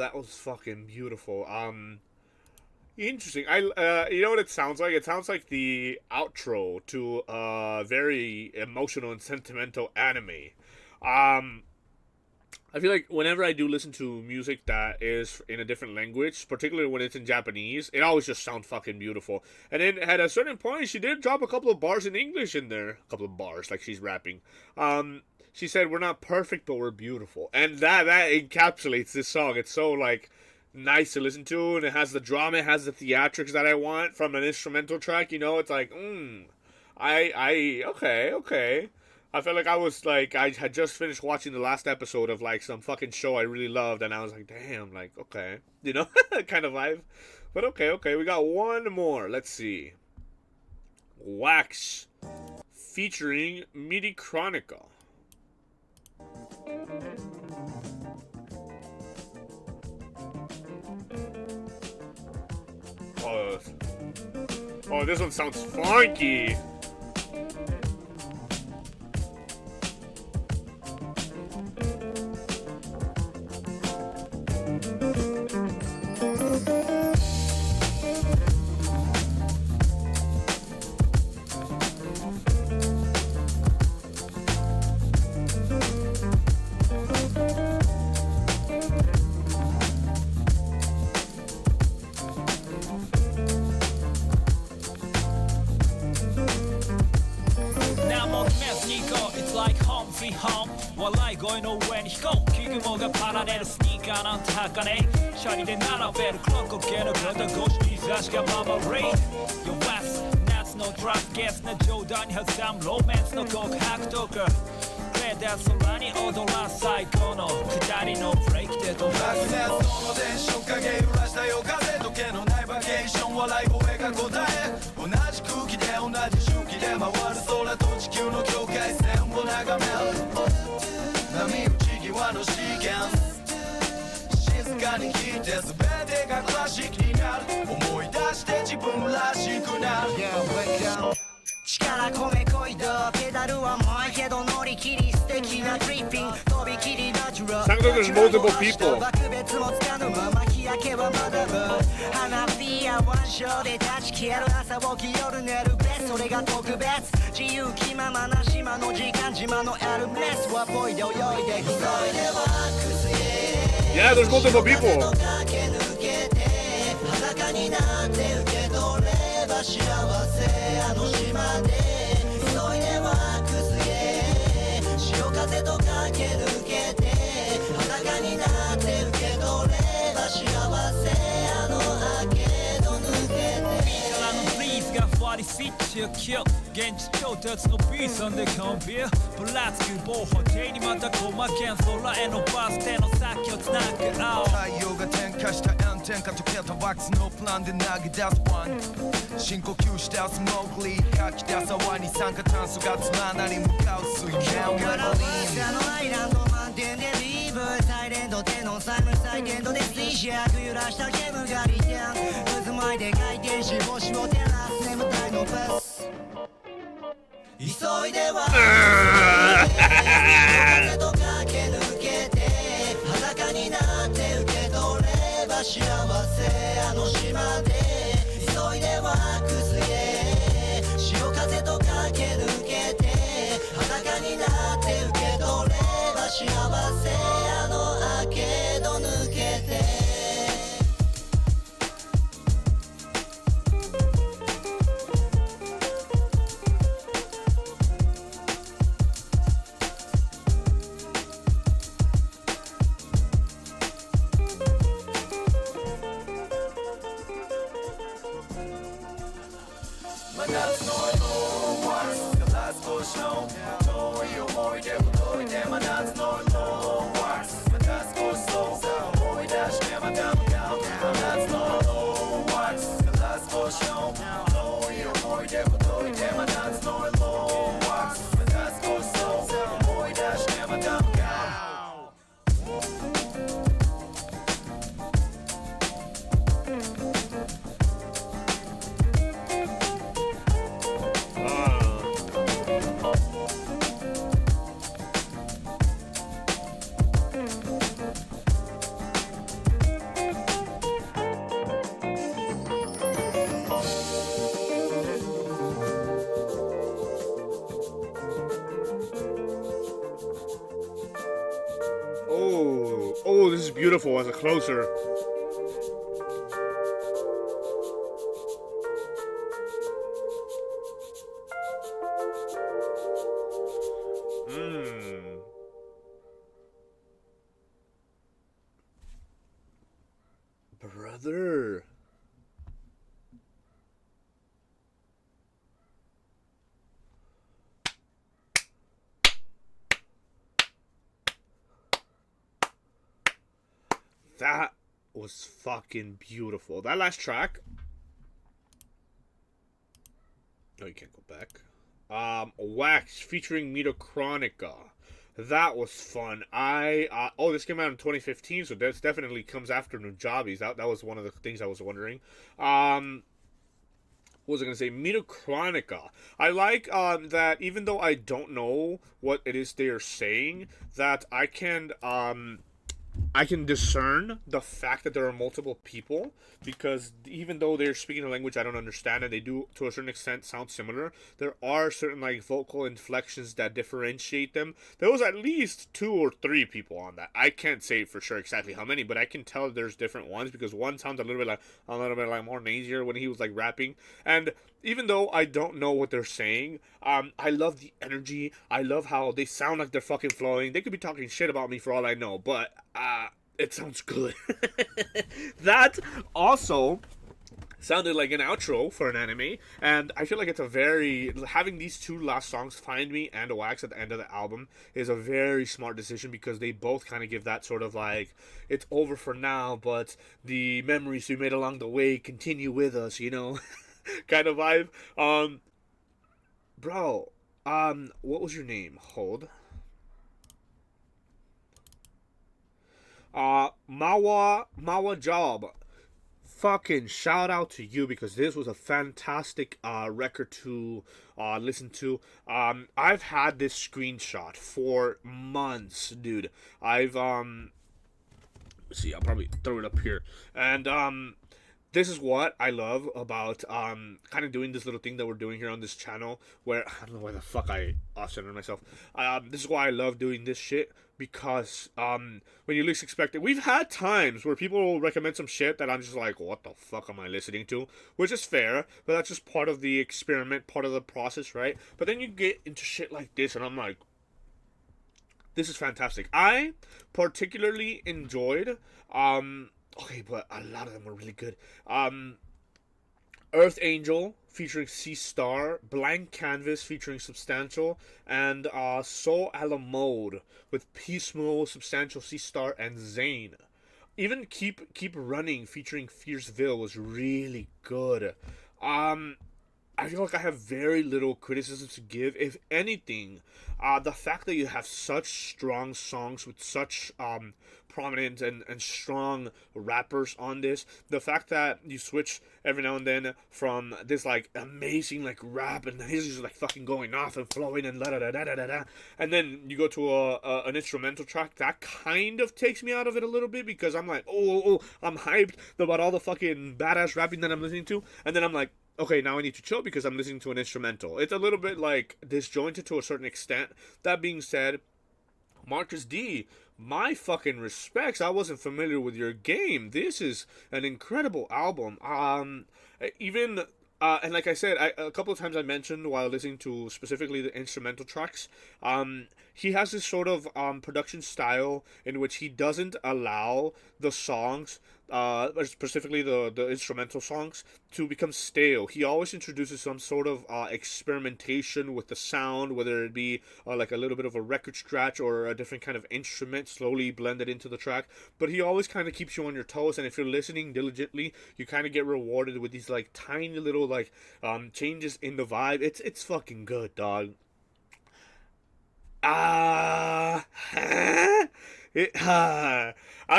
that was fucking beautiful. Interesting. You know what it sounds like? It sounds like the outro to a very emotional and sentimental anime. I feel like whenever I do listen to music that is in a different language, particularly when it's in Japanese, it always just sounds fucking beautiful. And then at a certain point, she did drop a couple of bars in English in there. A couple of bars, like she's rapping. She said, "We're not perfect, but we're beautiful." And that encapsulates this song. It's so, like, nice to listen to, and it has the drama, it has the theatrics that I want from an instrumental track, you know? It's like, okay. I felt like I had just finished watching the last episode of, like, some fucking show I really loved, and I was like, damn, like, okay. You know? Kind of vibe. But okay, we got one more. Let's see. Wax. Featuring MIDICRONICA. Oh, this one sounds funky. Sounds like there's multiple people. Yeah, there's multiple people. Kill 現地調達の B さんでコンビぶらつく暴歩手にまた細けん空へのバス停の先をつなぐ太陽が点火した炎天下溶けたワックスのプランで投げ出すワン深呼吸したスモークリー吐き出す泡に酸化炭素が連なり向かう水面をメロディーのアイランド満点でリーブサイレント手のサイムサイレントで水車揺らした煙が利点渦巻いて回転し星を照らす眠たいのベス急いでは風と駆け抜けて裸になって受け取れば幸せあの島で急いでは崩れ潮風と駆け抜けて裸になって受け取れば幸せあの明け戸抜けて Oh, this is beautiful as a closer. Brother. That was fucking beautiful. That last track. Oh, you can't go back. Wax featuring MIDICRONICA. That was fun. Oh, this came out in 2015, so this definitely comes after Nujabi's. That was one of the things I was wondering. What was I gonna say? MIDICRONICA. I like that even though I don't know what it is they are saying, that I can discern the fact that there are multiple people, because even though they're speaking a language I don't understand and they do to a certain extent sound similar, there are certain like vocal inflections that differentiate them. There was at least 2 or 3 people on that. I can't say for sure exactly how many, but I can tell there's different ones, because one sounds a little bit like more nazier when he was like rapping. And even though I don't know what they're saying, I love the energy. I love how they sound like they're fucking flowing. They could be talking shit about me for all I know, but it sounds good. That also sounded like an outro for an anime, and I feel like it's a very, having these 2 last songs, Find Me and Wax, at the end of the album is a very smart decision, because they both kind of give that sort of like, it's over for now, but the memories we made along the way continue with us, you know, kind of vibe. Bro, what was your name? Hold. Mawa Job. Fucking shout out to you, because this was a fantastic record to listen to. I've had this screenshot for months, dude. See, I'll probably throw it up here. And this is what I love about kind of doing this little thing that we're doing here on this channel, where I don't know why the fuck I off-centered myself. This is why I love doing this shit, because when you least expect it, we've had times where people will recommend some shit that I'm just like, what the fuck am I listening to? Which is fair, but that's just part of the experiment, part of the process, right? But then you get into shit like this, and I'm like, this is fantastic. I particularly enjoyed okay, but a lot of them were really good. Earth Angel featuring Cise Star, Blank Canvas featuring Substantial, and Soul a la Mode with Pismo, Substantial, Cise Star, and ZANE. Even Keep Running featuring Fearce Vill was really good. I feel like I have very little criticism to give. If anything, the fact that you have such strong songs with such prominent and strong rappers on this, the fact that you switch every now and then from this like amazing like rap, and he's just like fucking going off and flowing and da, and then you go to an instrumental track, that kind of takes me out of it a little bit, because I'm like, oh, I'm hyped about all the fucking badass rapping that I'm listening to, and then I'm like, okay, now I need to chill because I'm listening to an instrumental. It's a little bit like disjointed to a certain extent. That being said, Marcus D, my fucking respects. I wasn't familiar with your game. This is an incredible album. And like I said, a couple of times I mentioned while listening to specifically the instrumental tracks, he has this sort of production style in which he doesn't allow the songs, specifically the instrumental songs, to become stale. He always introduces some sort of experimentation with the sound, whether it be like a little bit of a record scratch or a different kind of instrument slowly blended into the track. But he always kind of keeps you on your toes, and if you're listening diligently, you kind of get rewarded with these like tiny little like changes in the vibe. It's fucking good, dog. I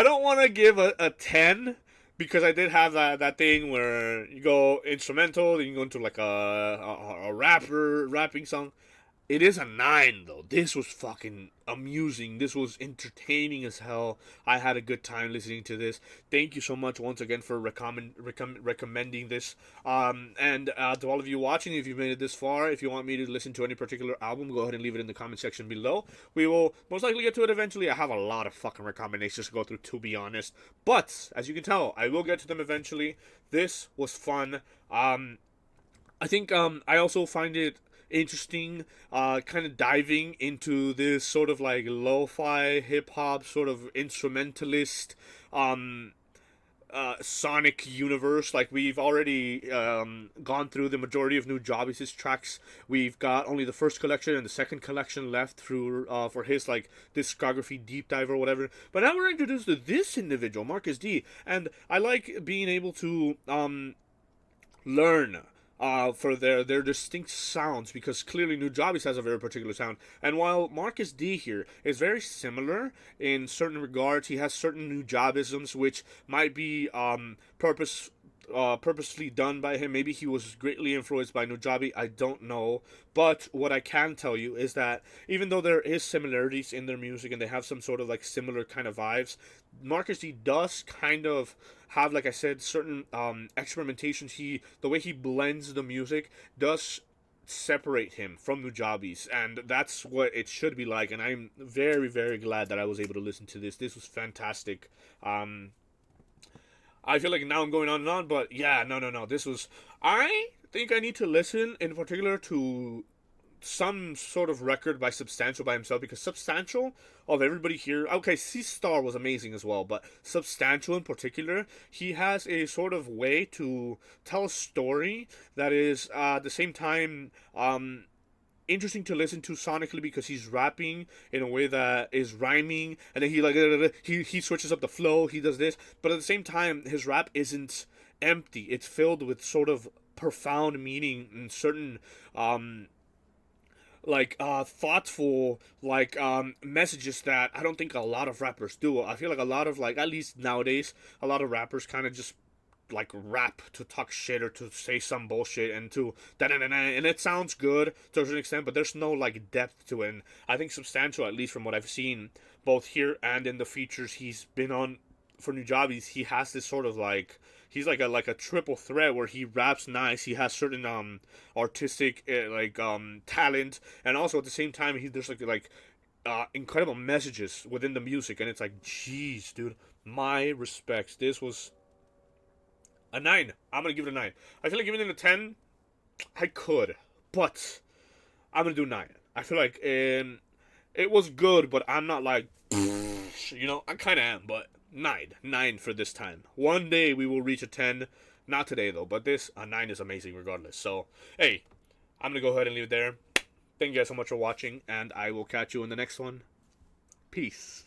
don't want to give a 10, because I did have that thing where you go instrumental, then you go into like a rapping song. it is a 9 though. This was fucking amusing. This was entertaining as hell. I had a good time listening to this. Thank you so much once again for recommending this. And to all of you watching, if you've made it this far, if you want me to listen to any particular album, go ahead and leave it in the comment section below. We will most likely get to it eventually. I have a lot of fucking recommendations to go through, to be honest. But as you can tell, I will get to them eventually. This was fun. I think I also find it interesting kind of diving into this sort of like lo-fi hip-hop sort of instrumentalist sonic universe. Like, we've already gone through the majority of Nujabeast' tracks. We've got only the first collection and the second collection left through for his like discography deep dive or whatever. But now we're introduced to this individual, Marcus D, and I like being able to learn for their distinct sounds, because clearly Nujabeast has a very particular sound. And while Marcus D here is very similar in certain regards, he has certain Nujabeisms which might be purposely done by him. Maybe he was greatly influenced by Nujabi, I don't know. But what I can tell you is that even though there is similarities in their music and they have some sort of like similar kind of vibes, Marcus D does kind of have, like I said, certain experimentations. The way he blends the music does separate him from Nujabeast, and that's what it should be like. And I'm very, very glad that I was able to listen to this. This was fantastic. I feel like now I'm going on and on, but yeah, no. This was... I think I need to listen in particular to some sort of record by Substantial by himself, because Substantial, of everybody here... Okay, Cise Star was amazing as well, but Substantial in particular, he has a sort of way to tell a story that is at the same time... interesting to listen to sonically, because he's rapping in a way that is rhyming, and then he switches up the flow, he does this, but at the same time his rap isn't empty. It's filled with sort of profound meaning and certain thoughtful messages that I don't think a lot of rappers do. I feel like a lot of, like, at least nowadays, a lot of rappers kind of just like rap to talk shit or to say some bullshit and to and it sounds good to a certain extent, but there's no like depth to it. And I think Substantial, at least from what I've seen both here and in the features he's been on for Nujabeast, he has this sort of like, he's like a triple threat where he raps nice, he has certain artistic talent, and also at the same time there's incredible messages within the music, and it's like, jeez, dude, my respects. This was a 9. I'm going to give it a 9. I feel like giving it a 10, I could, but I'm going to do 9. I feel like it was good, but I'm not like, I kind of am, but 9. 9 for this time. One day we will reach a 10. Not today, though, but a 9 is amazing regardless. So, hey, I'm going to go ahead and leave it there. Thank you guys so much for watching, and I will catch you in the next one. Peace.